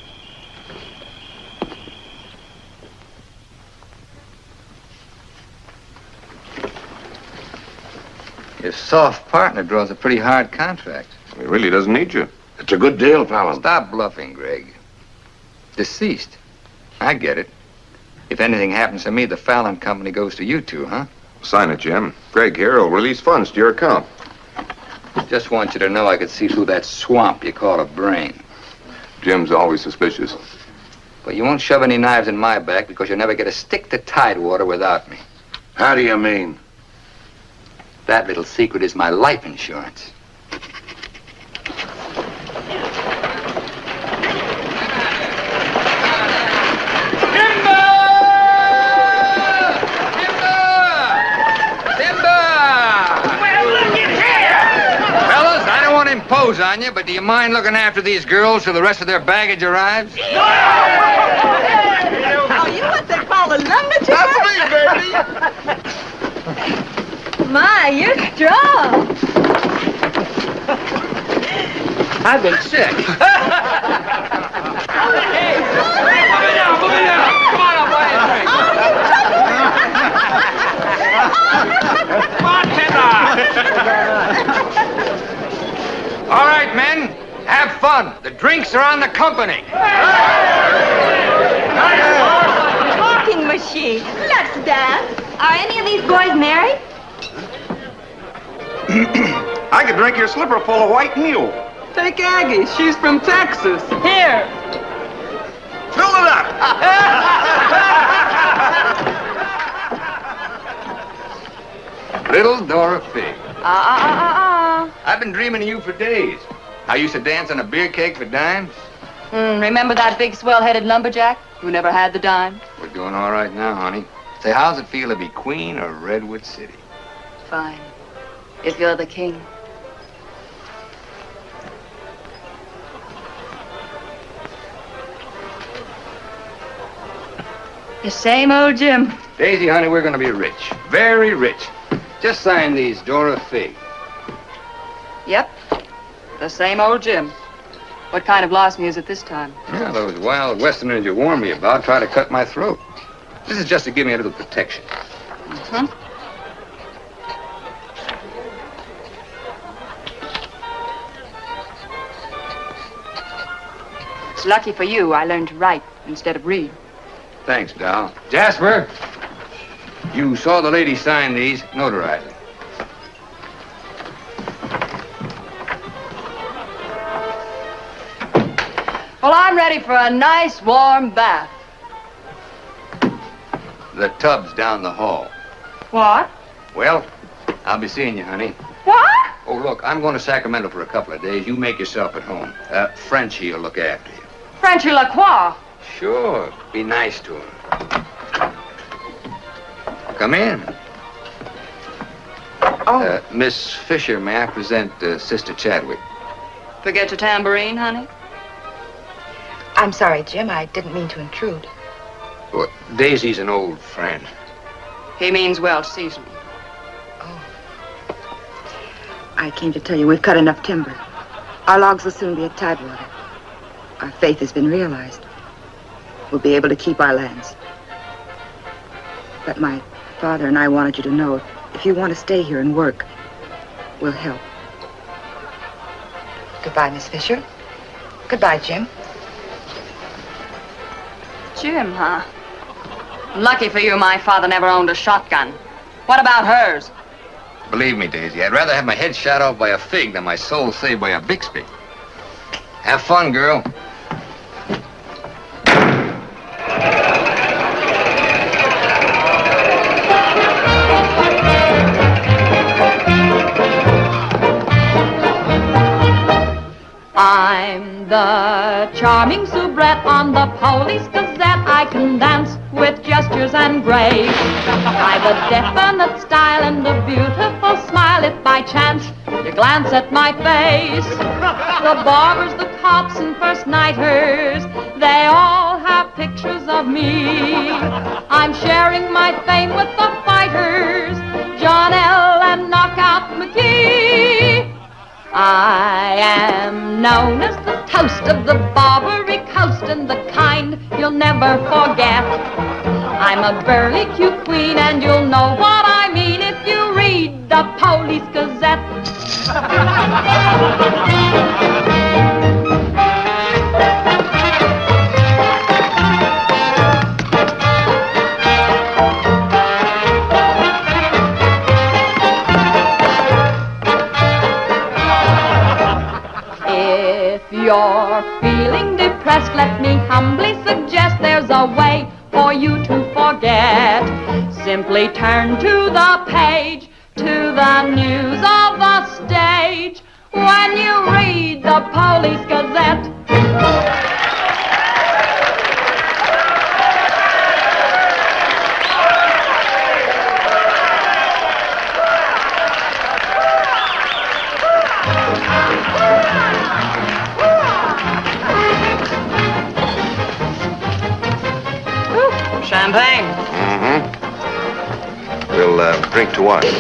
Your soft partner draws a pretty hard contract. He really doesn't need you. It's a good deal, Fallon. Stop bluffing, Gregg. Deceased. I get it. If anything happens to me, the Fallon Company goes to you two, huh? Sign it, Jim. Gregg here will release funds to your account. Just want you to know I could see through that swamp you call a brain. Jim's always suspicious. But you won't shove any knives in my back because you'll never get a stick to Tidewater without me. How do you mean? That little secret is my life insurance. Impose on you, but do you mind looking after these girls till the rest of their baggage arrives? Oh, you what they call a lumberjack? That's me, baby. My, you're strong. I've been sick. Hey, move it down, move it down. Come on, I'll buy you a drink. Bartender! All right, men, have fun. The drinks are on the company. Talking machine. Let's dance. Are any of these boys married? I could drink your slipper full of white mule. Take Aggie. She's from Texas. Here. Fill it up. Little Dorothy. I've been dreaming of you for days. I used to dance on a beer keg for dimes. Remember that big swell-headed lumberjack who never had the dime? We're doing all right now, honey. Say, how's it feel to be queen of Redwood City? Fine. If you're the king. The same old Jim. Daisy, honey, we're going to be rich. Very rich. Just sign these, Dorothy. Yep. The same old Jim. What kind of blasphemy is it this time? Yeah, those wild Westerners you warned me about try to cut my throat. This is just to give me a little protection. Mm-hmm. It's lucky for you I learned to write instead of read. Thanks, Doll. Jasper, you saw the lady sign these. Notarize it. Well, I'm ready for a nice warm bath. The tub's down the hall. What? Well, I'll be seeing you, honey. What? Oh, look, I'm going to Sacramento for a couple of days. You make yourself at home. Frenchie will look after you. Frenchy Lacroix. Sure. Be nice to him. Come in. Oh. Miss Fisher, may I present Sister Chadwick? Forget your tambourine, honey? I'm sorry, Jim. I didn't mean to intrude. Well, Daisy's an old friend. He means well seasoned. I came to tell you we've cut enough timber. Our logs will soon be at Tidewater. Our faith has been realized. We'll be able to keep our lands. But my Father and I wanted you to know if you want to stay here and work, we'll help. Goodbye, Miss Fisher. Goodbye, Jim. Jim, huh? Lucky for you, my father never owned a shotgun. What about hers? Believe me, Daisy, I'd rather have my head shot off by a fig than my soul saved by a Bixby. Have fun, girl. I'm the charming soubrette on the Police Gazette. I can dance with gestures and grace. I've a definite style and a beautiful smile. If by chance you glance at my face, the barbers, the cops, and first nighters, they all have pictures of me. I'm sharing my fame with the fighters, John L. and Knockout McGee. I am known as the toast of the Barbary Coast and the kind you'll never forget. I'm a burly cute queen and you'll know what I mean if you read the Police Gazette. You're feeling depressed, let me humbly suggest there's a way for you to forget. Simply turn to the page, to the news of the stage, when you read the Police Gazette. Champagne. Mm-hmm. We'll drink to what? We've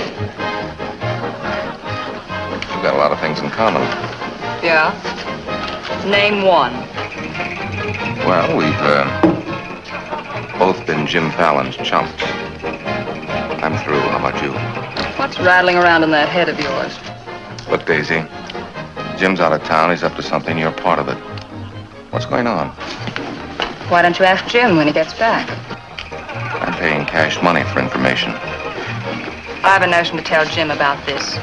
got a lot of things in common. Yeah? Name one. Well, we've both been Jim Fallon's chumps. I'm through. How about you? What's rattling around in that head of yours? Look, Daisy, Jim's out of town. He's up to something. You're part of it. What's going on? Why don't you ask Jim when he gets back? I'm paying cash money for information. I have a notion to tell Jim about this.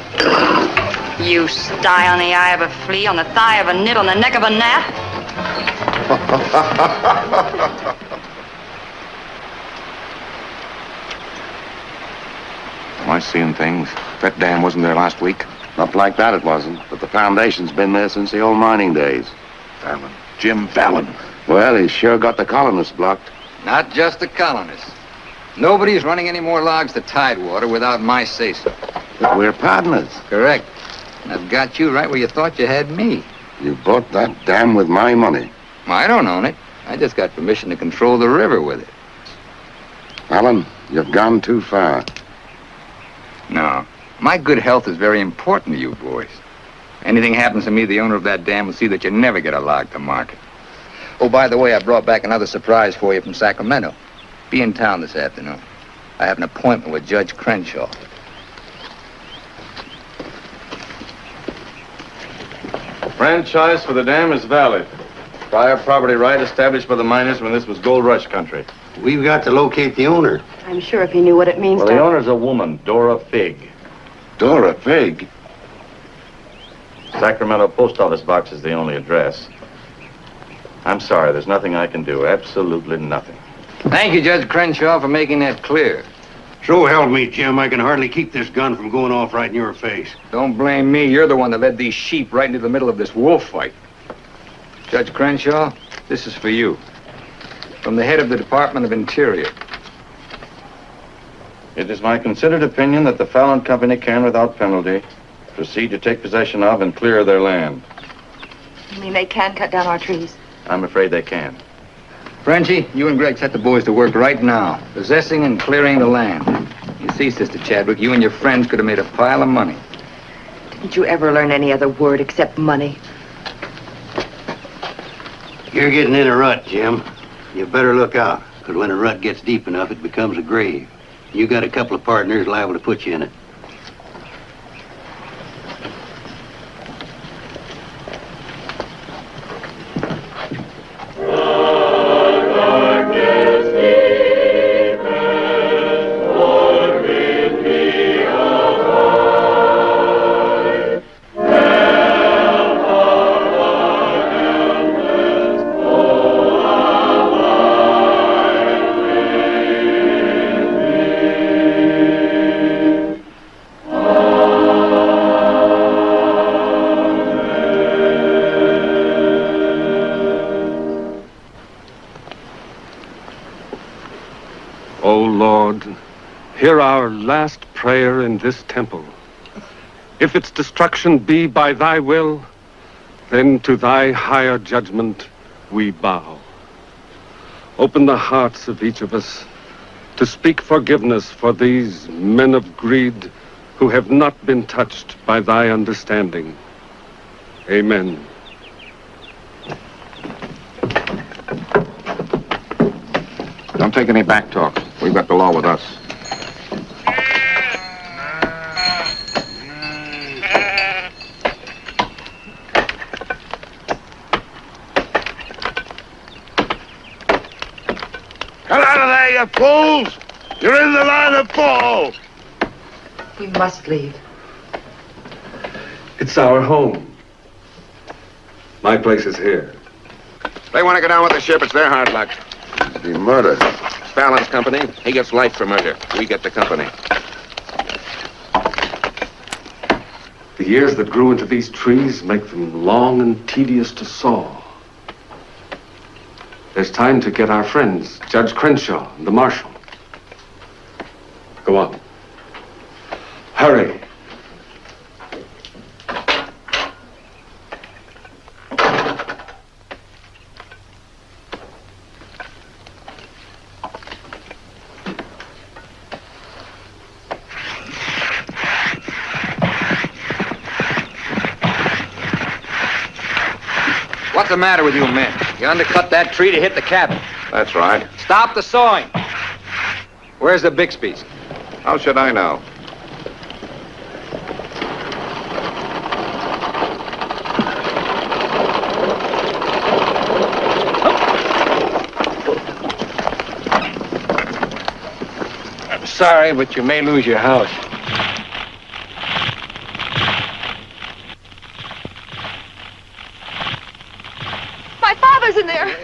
You sty on the eye of a flea, on the thigh of a nit, on the neck of a gnat. Am I seeing things? That dam wasn't there last week? Not like that it wasn't, but the foundation's been there since the old mining days. Fallon. Jim Fallon. Well, he's sure got the colonists blocked. Not just the colonists. Nobody's running any more logs to Tidewater without my say-so. But we're partners. Correct. And I've got you right where you thought you had me. You bought that dam with my money. I don't own it. I just got permission to control the river with it. Alan, you've gone too far. No. My good health is very important to you boys. Anything happens to me, the owner of that dam will see that you never get a log to market. Oh, by the way, I brought back another surprise for you from Sacramento. Be in town this afternoon. I have an appointment with Judge Crenshaw. Franchise for the dam is valid. Prior property right established by the miners when this was gold rush country. We've got to locate the owner. I'm sure if he knew what it means Well, the owner's a woman, Dora Fig. Dora Fig? Sacramento post office box is the only address. I'm sorry, there's nothing I can do. Absolutely nothing. Thank you, Judge Crenshaw, for making that clear. So help me, Jim, I can hardly keep this gun from going off right in your face. Don't blame me. You're the one that led these sheep right into the middle of this wolf fight. Judge Crenshaw, this is for you. From the head of the Department of Interior. It is my considered opinion that the Fallon Company can, without penalty, proceed to take possession of and clear their land. You mean they can cut down our trees? I'm afraid they can. Frenchie, you and Greg set the boys to work right now, possessing and clearing the land. You see, Sister Chadwick, you and your friends could have made a pile of money. Didn't you ever learn any other word except money? You're getting in a rut, Jim. You better look out, because when a rut gets deep enough, it becomes a grave. You got a couple of partners liable to put you in it. O Lord, hear our last prayer in this temple. If its destruction be by thy will, then to thy higher judgment we bow. Open the hearts of each of us to speak forgiveness for these men of greed who have not been touched by thy understanding. Amen. Don't take any back talk. We've got the law with us. Come out of there, you fools! You're in the line of fall! We must leave. It's our home. My place is here. If they want to go down with the ship, it's their hard luck. It'd be murder. Fallon's company, he gets life for murder. We get the company. The years that grew into these trees make them long and tedious to saw. There's time to get our friends, Judge Crenshaw and the Marshal. Go on. Hurry. What's the matter with you men? You undercut that tree to hit the cabin. That's right. Stop the sawing. Where's the Bixby's? How should I know? I'm sorry, but you may lose your house. My father's in there.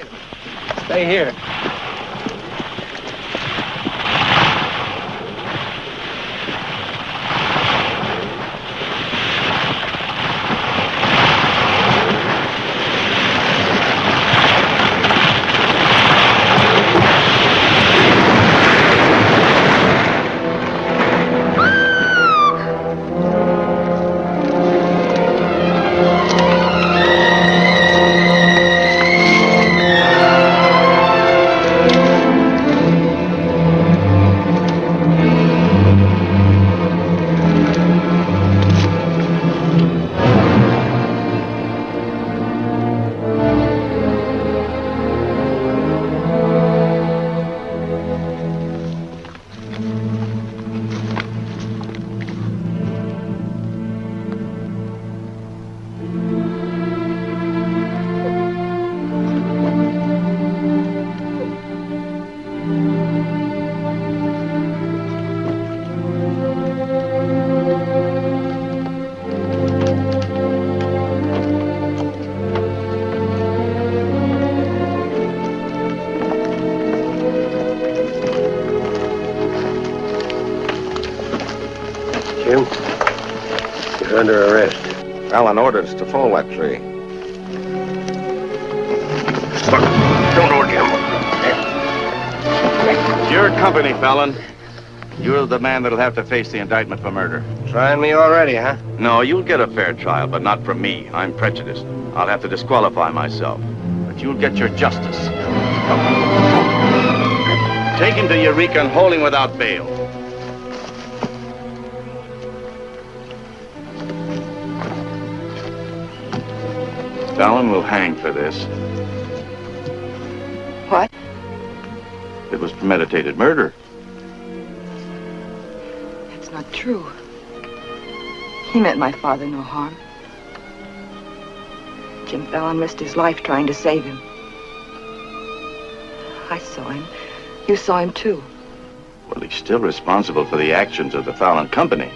Stay here. Jim, you're under arrest. Fallon ordered us to fall that tree. Don't order him. Your company, Fallon. You're the man that'll have to face the indictment for murder. Trying me already, huh? No, you'll get a fair trial, but not from me. I'm prejudiced. I'll have to disqualify myself. But you'll get your justice. Take him to Eureka and hold him without bail. Fallon will hang for this. What? It was premeditated murder. not true. He meant my father no harm. Jim Fallon risked his life trying to save him. I saw him. You saw him too. Well, he's still responsible for the actions of the Fallon Company.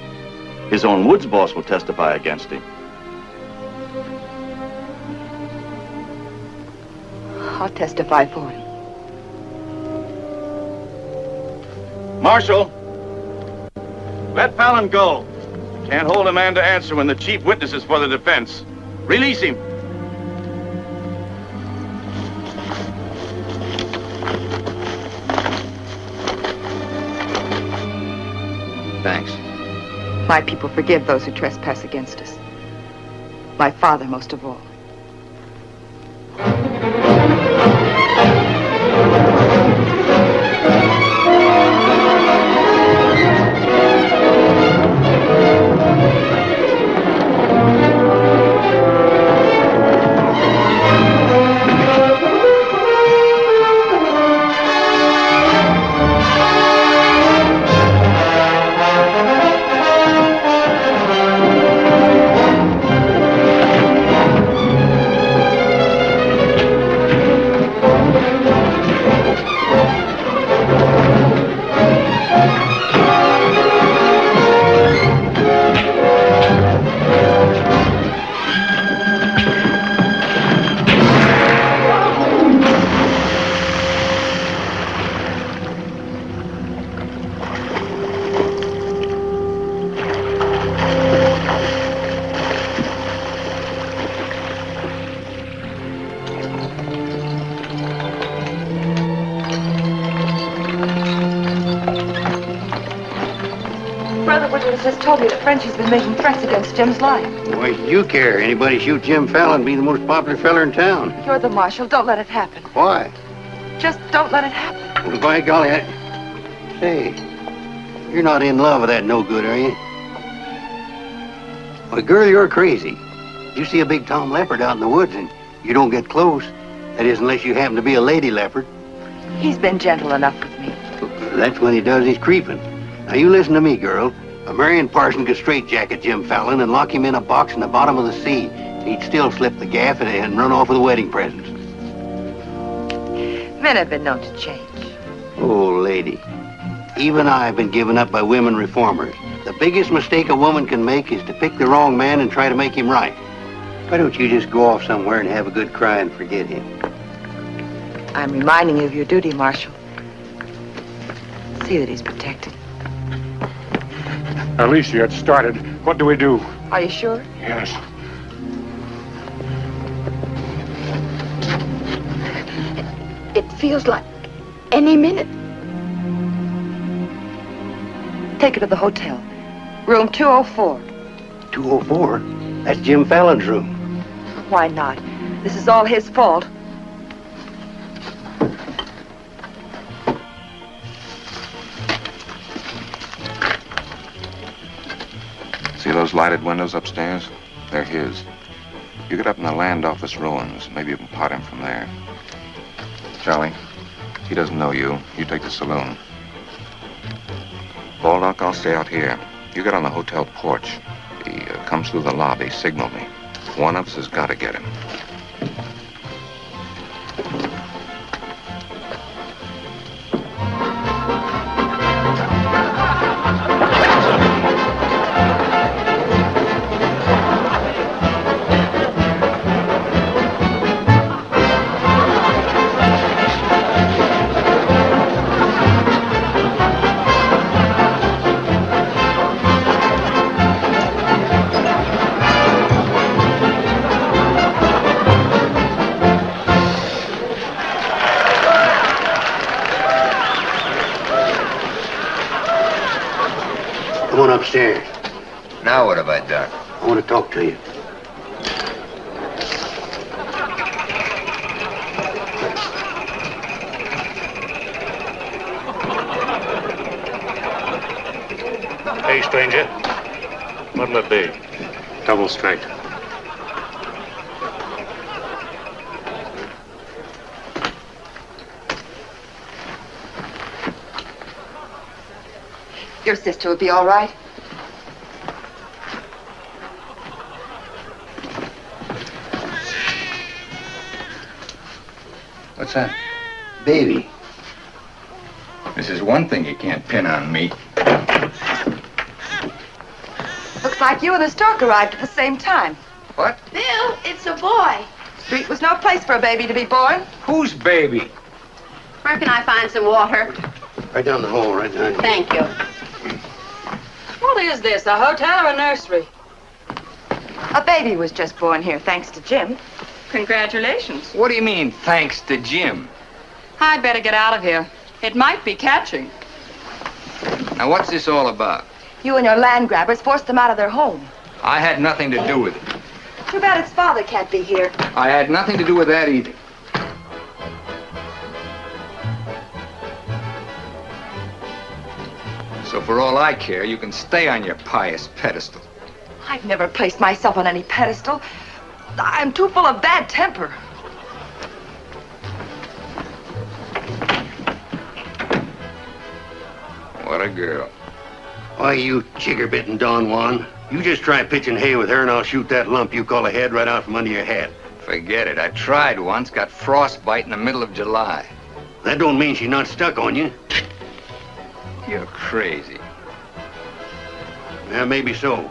His own woods boss will testify against him. I'll testify for him. Marshal, let Fallon go. Can't hold a man to answer when the chief witness is for the defense. Release him. Thanks. My people forgive those who trespass against us. My father most of all. Just told me that Frenchie's been making threats against Jim's life. Why should you care? Anybody shoot Jim Fallon, be the most popular feller in town. You're the marshal. Don't let it happen. Why? Just don't let it happen. Well, by golly, Say, you're not in love with that no-good, are you? Why, girl, you're crazy. You see a big tom leopard out in the woods and you don't get close. That is, unless you happen to be a lady leopard. He's been gentle enough with me. That's when he does his creeping. Now, you listen to me, girl. A Marion Parson could straitjacket Jim Fallon and lock him in a box in the bottom of the sea. He'd still slip the gaff and run off with the wedding presents. Men have been known to change. Oh, lady. Even I've been given up by women reformers. The biggest mistake a woman can make is to pick the wrong man and try to make him right. Why don't you just go off somewhere and have a good cry and forget him? I'm reminding you of your duty, Marshal. See that he's protected. Alicia, it started. What do we do? Are you sure? Yes. It feels like any minute. Take her to the hotel. Room 204. 204? That's Jim Fallon's room. Why not? This is all his fault. See those lighted windows upstairs? They're his. You get up in the land office ruins. Maybe you can pot him from there. Charlie, he doesn't know you. You take the saloon. Baldock, I'll stay out here. You get on the hotel porch. He comes through the lobby. Signal me. One of us has got to get him. Come on upstairs. Now what have I done? I want to talk to you. Hey, stranger. What'll it be? Double straight. Your sister would be all right. What's that? Baby. This is one thing you can't pin on me. Looks like you and the stork arrived at the same time. What? Bill, it's a boy. Street was no place for a baby to be born. Whose baby? Where can I find some water? Right down the hall, right there. Thank you. What is this, a hotel or a nursery? A baby was just born here, thanks to Jim. Congratulations. What do you mean, thanks to Jim? I'd better get out of here. It might be catching. Now, what's this all about? You and your land grabbers forced them out of their home. I had nothing to do with it. Too bad its father can't be here. I had nothing to do with that either. So for all I care, you can stay on your pious pedestal. I've never placed myself on any pedestal. I'm too full of bad temper. What a girl. Why, you chigger-bitten Don Juan. You just try pitching hay with her and I'll shoot that lump you call a head right out from under your hat. Forget it. I tried once, got frostbite in the middle of July. That don't mean she's not stuck on you. You're crazy. Yeah, maybe so.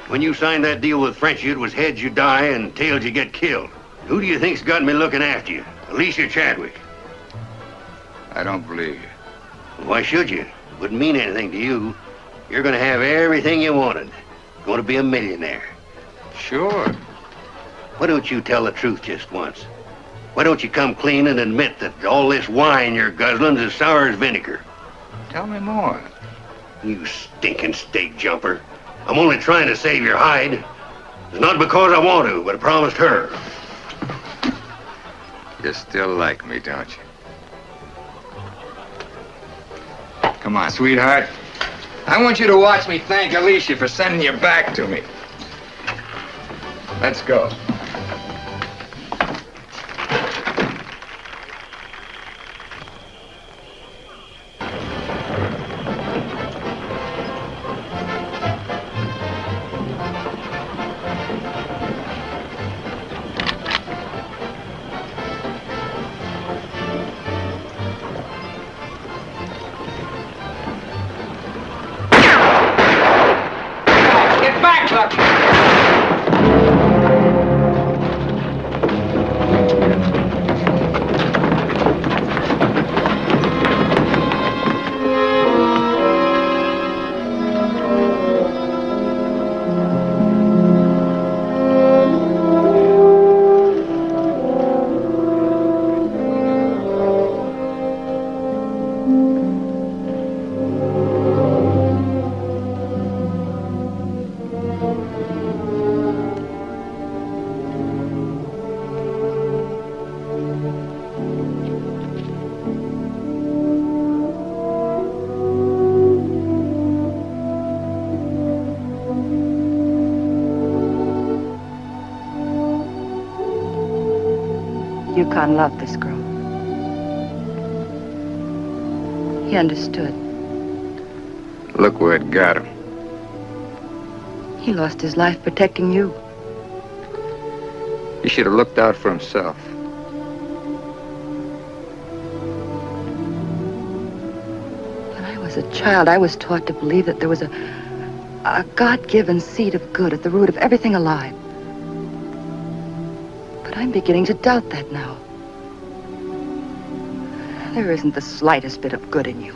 When you signed that deal with Frenchy, it was heads you die and tails you get killed. Who do you think's got me looking after you? Alicia Chadwick. I don't believe you. Why should you? It wouldn't mean anything to you. You're gonna have everything you wanted. Going to be a millionaire. Sure. Why don't you tell the truth just once? Why don't you come clean and admit that all this wine you're guzzling's as sour as vinegar? Tell me more. You stinking steak jumper. I'm only trying to save your hide. It's not because I want to, but I promised her. You still like me, don't you? Come on, sweetheart. I want you to watch me thank Alicia for sending you back to me. Let's go. Get back, Buck! Yukon loved this girl. He understood. Look where it got him. He lost his life protecting you. He should have looked out for himself. When I was a child, I was taught to believe that there was a God-given seed of good at the root of everything alive. But I'm beginning to doubt that now. There isn't the slightest bit of good in you.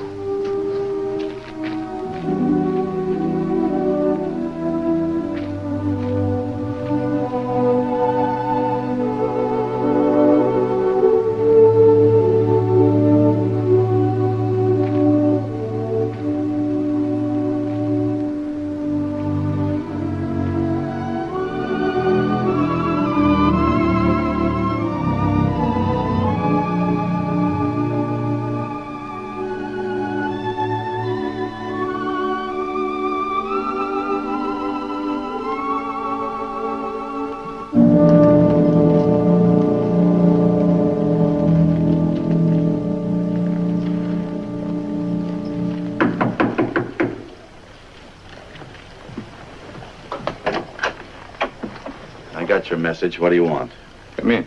Got your message. What do you want? Come in.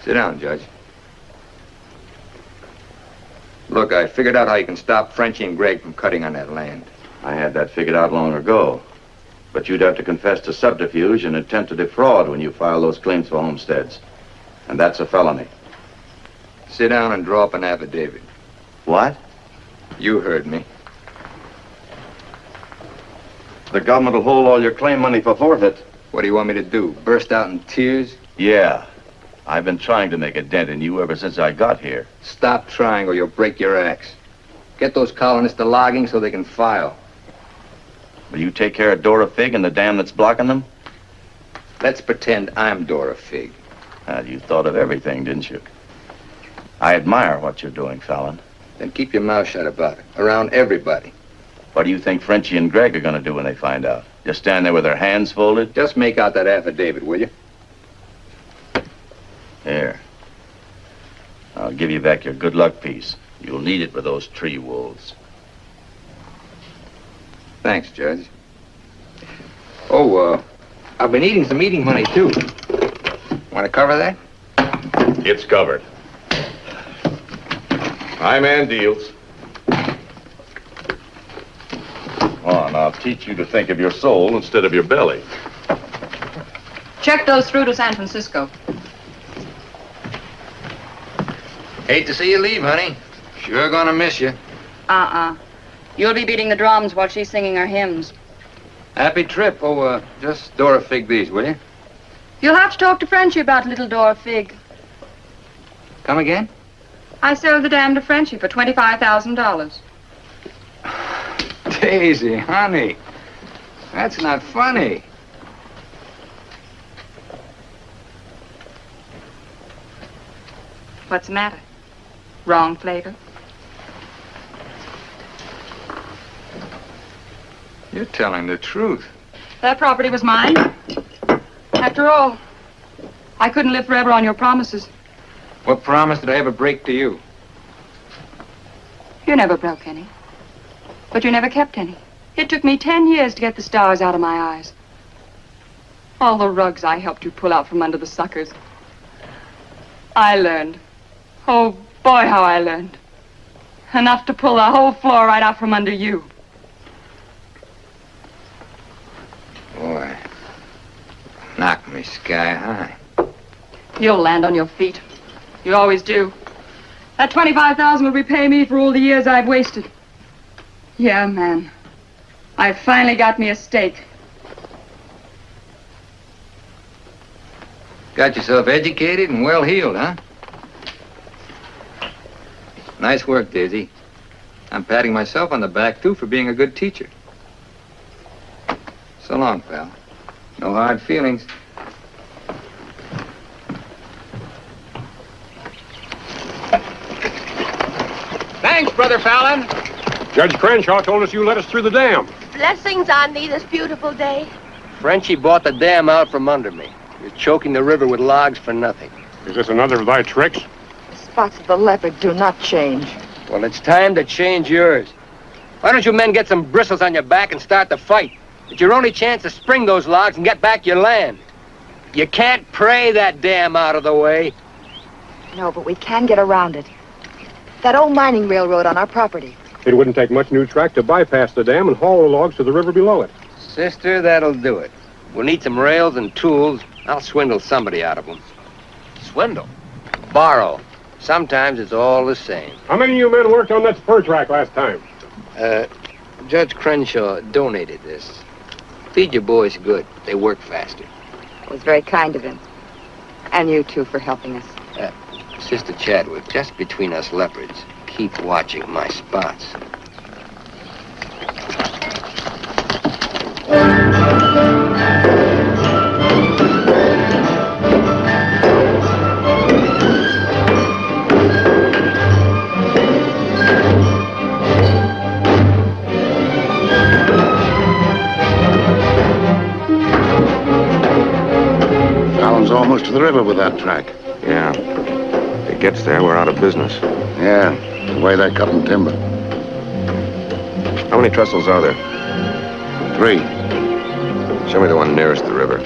Sit down, Judge. Look, I figured out how you can stop Frenchie and Gregg from cutting on that land. I had that figured out long ago. But you'd have to confess to subterfuge and attempt to defraud when you file those claims for homesteads. And that's a felony. Sit down and draw up an affidavit. What? You heard me. The government will hold all your claim money for forfeit. What do you want me to do? Burst out in tears? Yeah. I've been trying to make a dent in you ever since I got here. Stop trying or you'll break your axe. Get those colonists to logging so they can file. Will you take care of Dora Fig and the dam that's blocking them? Let's pretend I'm Dora Fig. You thought of everything, didn't you? I admire what you're doing, Fallon. Then keep your mouth shut about it, around everybody. What do you think Frenchie and Gregg are going to do when they find out? Just stand there with their hands folded? Just make out that affidavit, will you? Here. I'll give you back your good luck piece. You'll need it with those tree wolves. Thanks, Judge. Oh, I've been eating some eating money, too. Want to cover that? It's covered. My man deals. On, I'll teach you to think of your soul instead of your belly. Check those through to San Francisco. Hate to see you leave, honey. Sure gonna miss you. You'll be beating the drums while she's singing her hymns. Happy trip. Oh, just Dora Fig these, will you? You'll have to talk to Frenchie about little Dora Fig. Come again? I sold the dam to Frenchie for $25,000. Daisy, honey. That's not funny. What's the matter? Wrong flavor? You're telling the truth. That property was mine. After all, I couldn't live forever on your promises. What promise did I ever break to you? You never broke any. But you never kept any. It took me 10 years to get the stars out of my eyes. All the rugs I helped you pull out from under the suckers. I learned. Oh, boy, how I learned. Enough to pull the whole floor right out from under you. Boy, knocked me sky high. You'll land on your feet. You always do. That $25,000 will repay me for all the years I've wasted. Yeah, man. I finally got me a stake. Got yourself educated and well-heeled, huh? Nice work, Daisy. I'm patting myself on the back, too, for being a good teacher. So long, pal. No hard feelings. Thanks, Brother Fallon. Judge Crenshaw told us you let us through the dam. Blessings on thee this beautiful day. Frenchie bought the dam out from under me. You're choking the river with logs for nothing. Is this another of thy tricks? Spots of the leopard do not change. Well, it's time to change yours. Why don't you men get some bristles on your back and start the fight? It's your only chance to spring those logs and get back your land. You can't pray that dam out of the way. No, but we can get around it. That old mining railroad on our property. It wouldn't take much new track to bypass the dam and haul the logs to the river below it. Sister, that'll do it. We'll need some rails and tools. I'll swindle somebody out of them. Swindle? Borrow. Sometimes it's all the same. How many of you men worked on that spur track last time? Judge Crenshaw donated this. Feed your boys good. They work faster. It was very kind of him. And you, too, for helping us. Sister Chadwick, just between us leopards, keep watching my spots. Fallon's almost to the river with that track. Yeah. If it gets there, we're out of business. Yeah, the way they're cutting timber. How many trestles are there? 3. Show me the one nearest the river.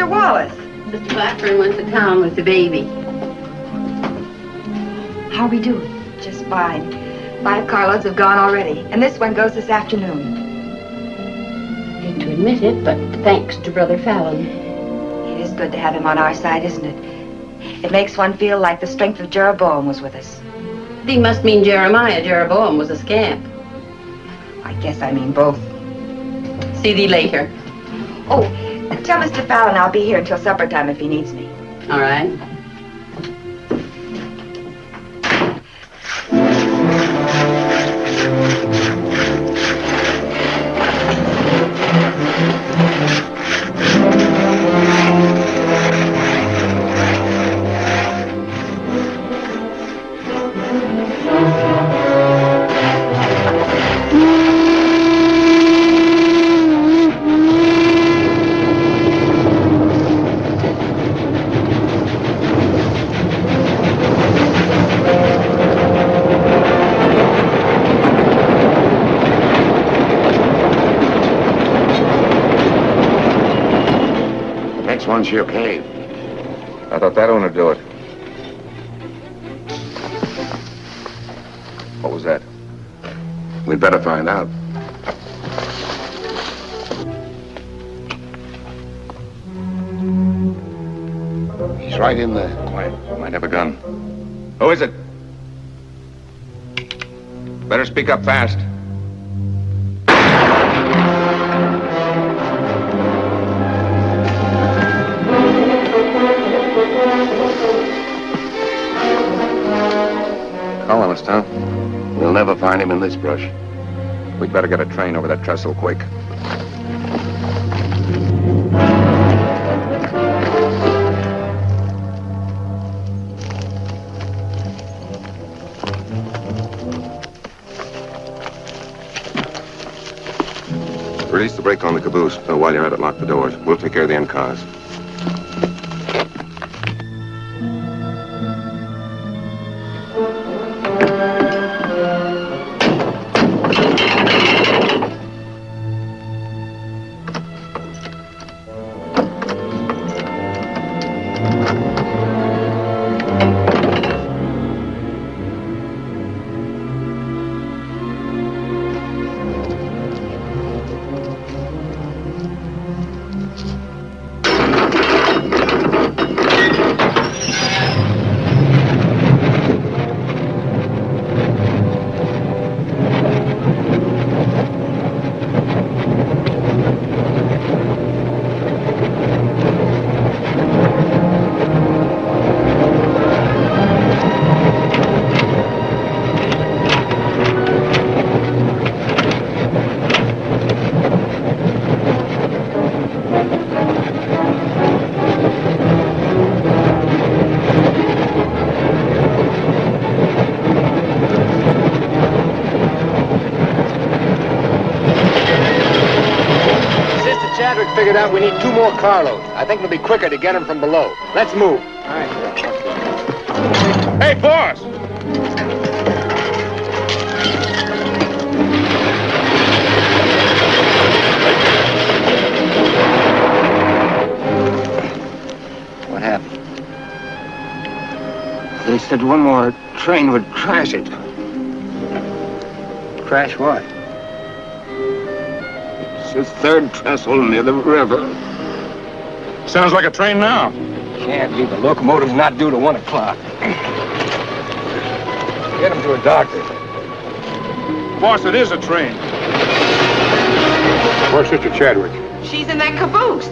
Mr. Wallace? Mr. Blackburn went to town with the baby. How are we doing? Just fine. 5 carloads have gone already, and this one goes this afternoon. Hate to admit it, but thanks to Brother Fallon. It is good to have him on our side, isn't it? It makes one feel like the strength of Jeroboam was with us. Thee must mean Jeremiah. Jeroboam was a scamp. I guess I mean both. See thee later. Oh, tell Mr. Fallon I'll be here until supper time if he needs me. All right. One's your cave. I thought that owner do it. What was that? We'd better find out. He's right in there. Quiet. Might have a gun. Who is it? Better speak up fast. Colonist, huh? We'll never find him in this brush. We'd better get a train over that trestle quick. Release the brake on the caboose. While you're at it, lock the doors. We'll take care of the end cars. Figured out we need 2 more carloads. I think it'll be quicker to get them from below. Let's move. All right. Hey, boss! What happened? They said one more train would crash it. Crash what? The 3rd trestle near the river. Sounds like a train now. Can't be. The locomotive's not due to 1 o'clock. Get him to a doctor. Boss, it is a train. Where's Sister Chadwick? She's in that caboose.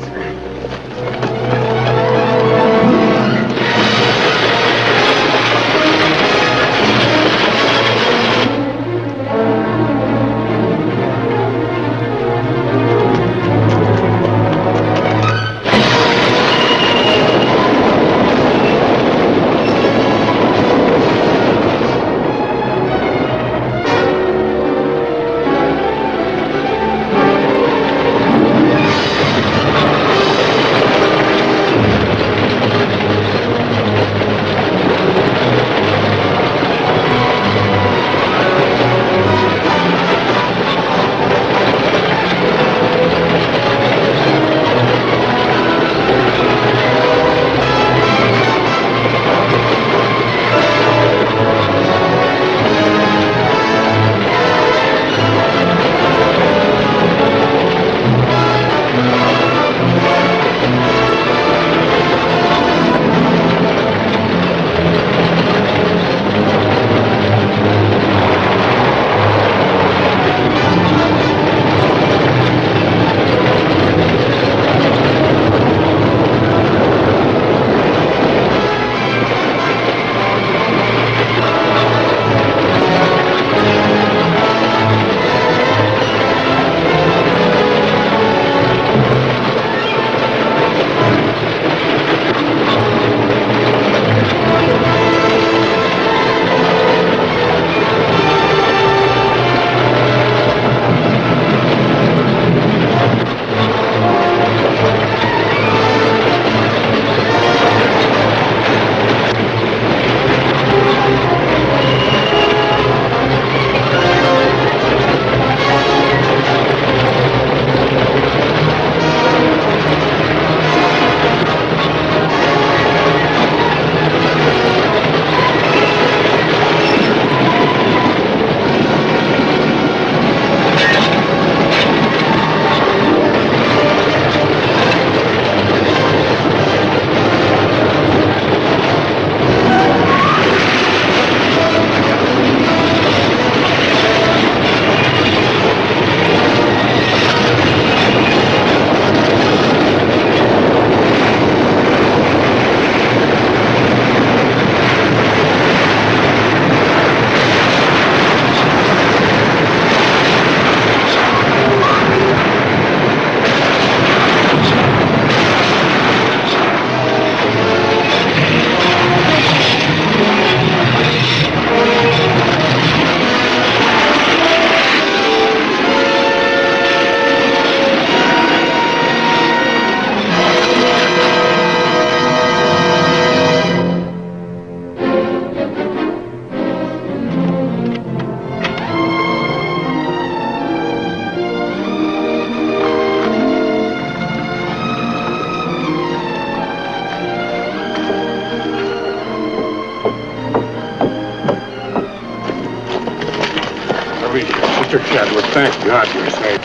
Mr. Chadwick, thank God you're safe.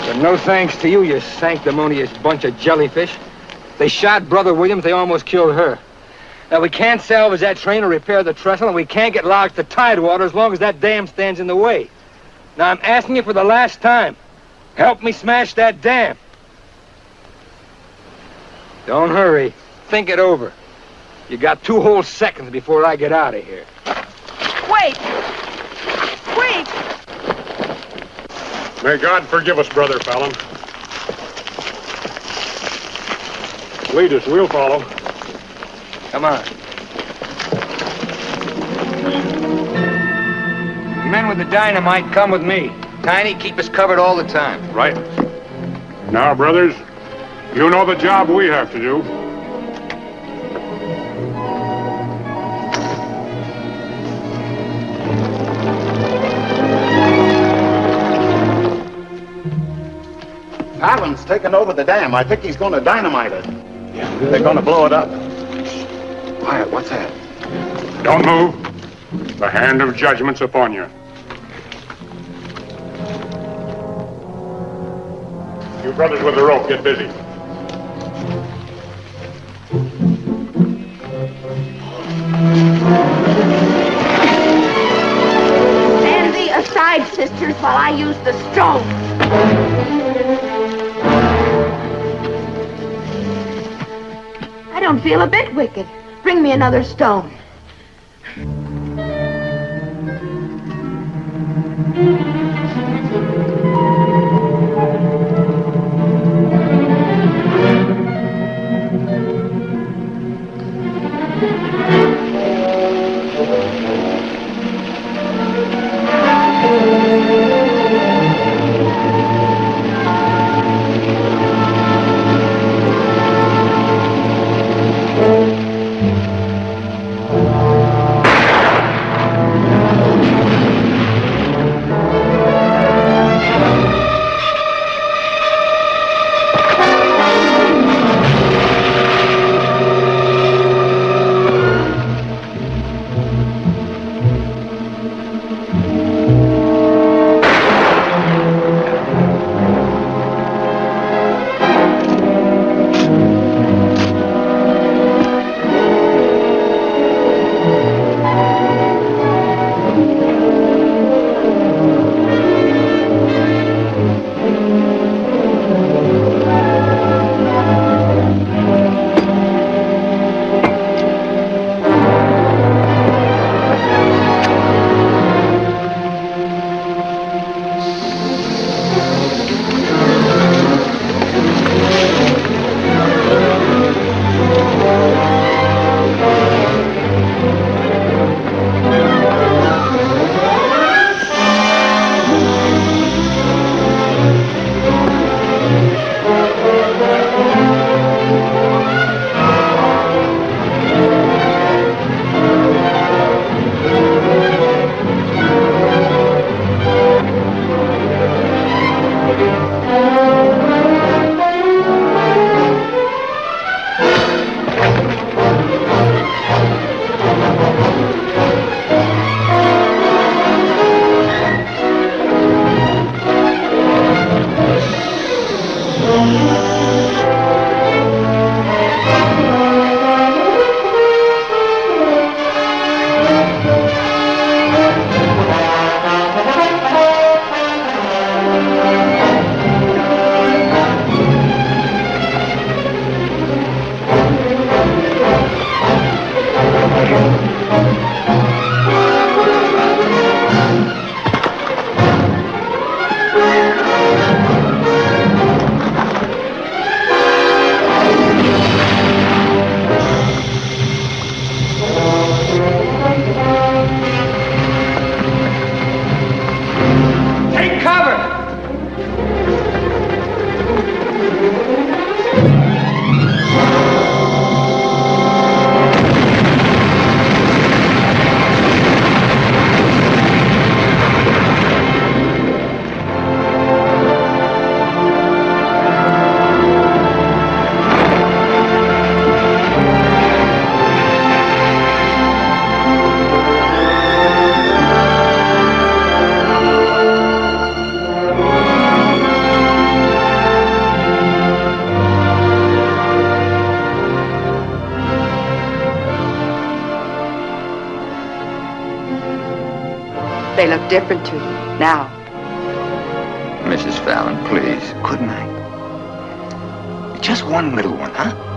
But no thanks to you, you sanctimonious bunch of jellyfish. They shot Brother Williams, they almost killed her. Now, we can't salvage that train or repair the trestle, and we can't get locked to Tidewater as long as that dam stands in the way. Now, I'm asking you for the last time. Help me smash that dam. Don't hurry. Think it over. You got 2 whole seconds before I get out of here. Wait! Wait! May God forgive us, Brother Fallon. Lead us, we'll follow. Come on. The men with the dynamite, come with me. Tiny, keep us covered all the time. Right. Now, brothers, you know the job we have to do. Fallon's taken over the dam. I think he's going to dynamite it. Yeah. They're going to blow it up. Quiet, what's that? Don't move. The hand of judgment's upon you. You brothers with the rope, get busy. Stand thee aside, sisters, while I use the stone. I don't feel a bit wicked. Bring me another stone. They look different to you now. Mrs. Fallon, please, couldn't I? Just one little one, huh?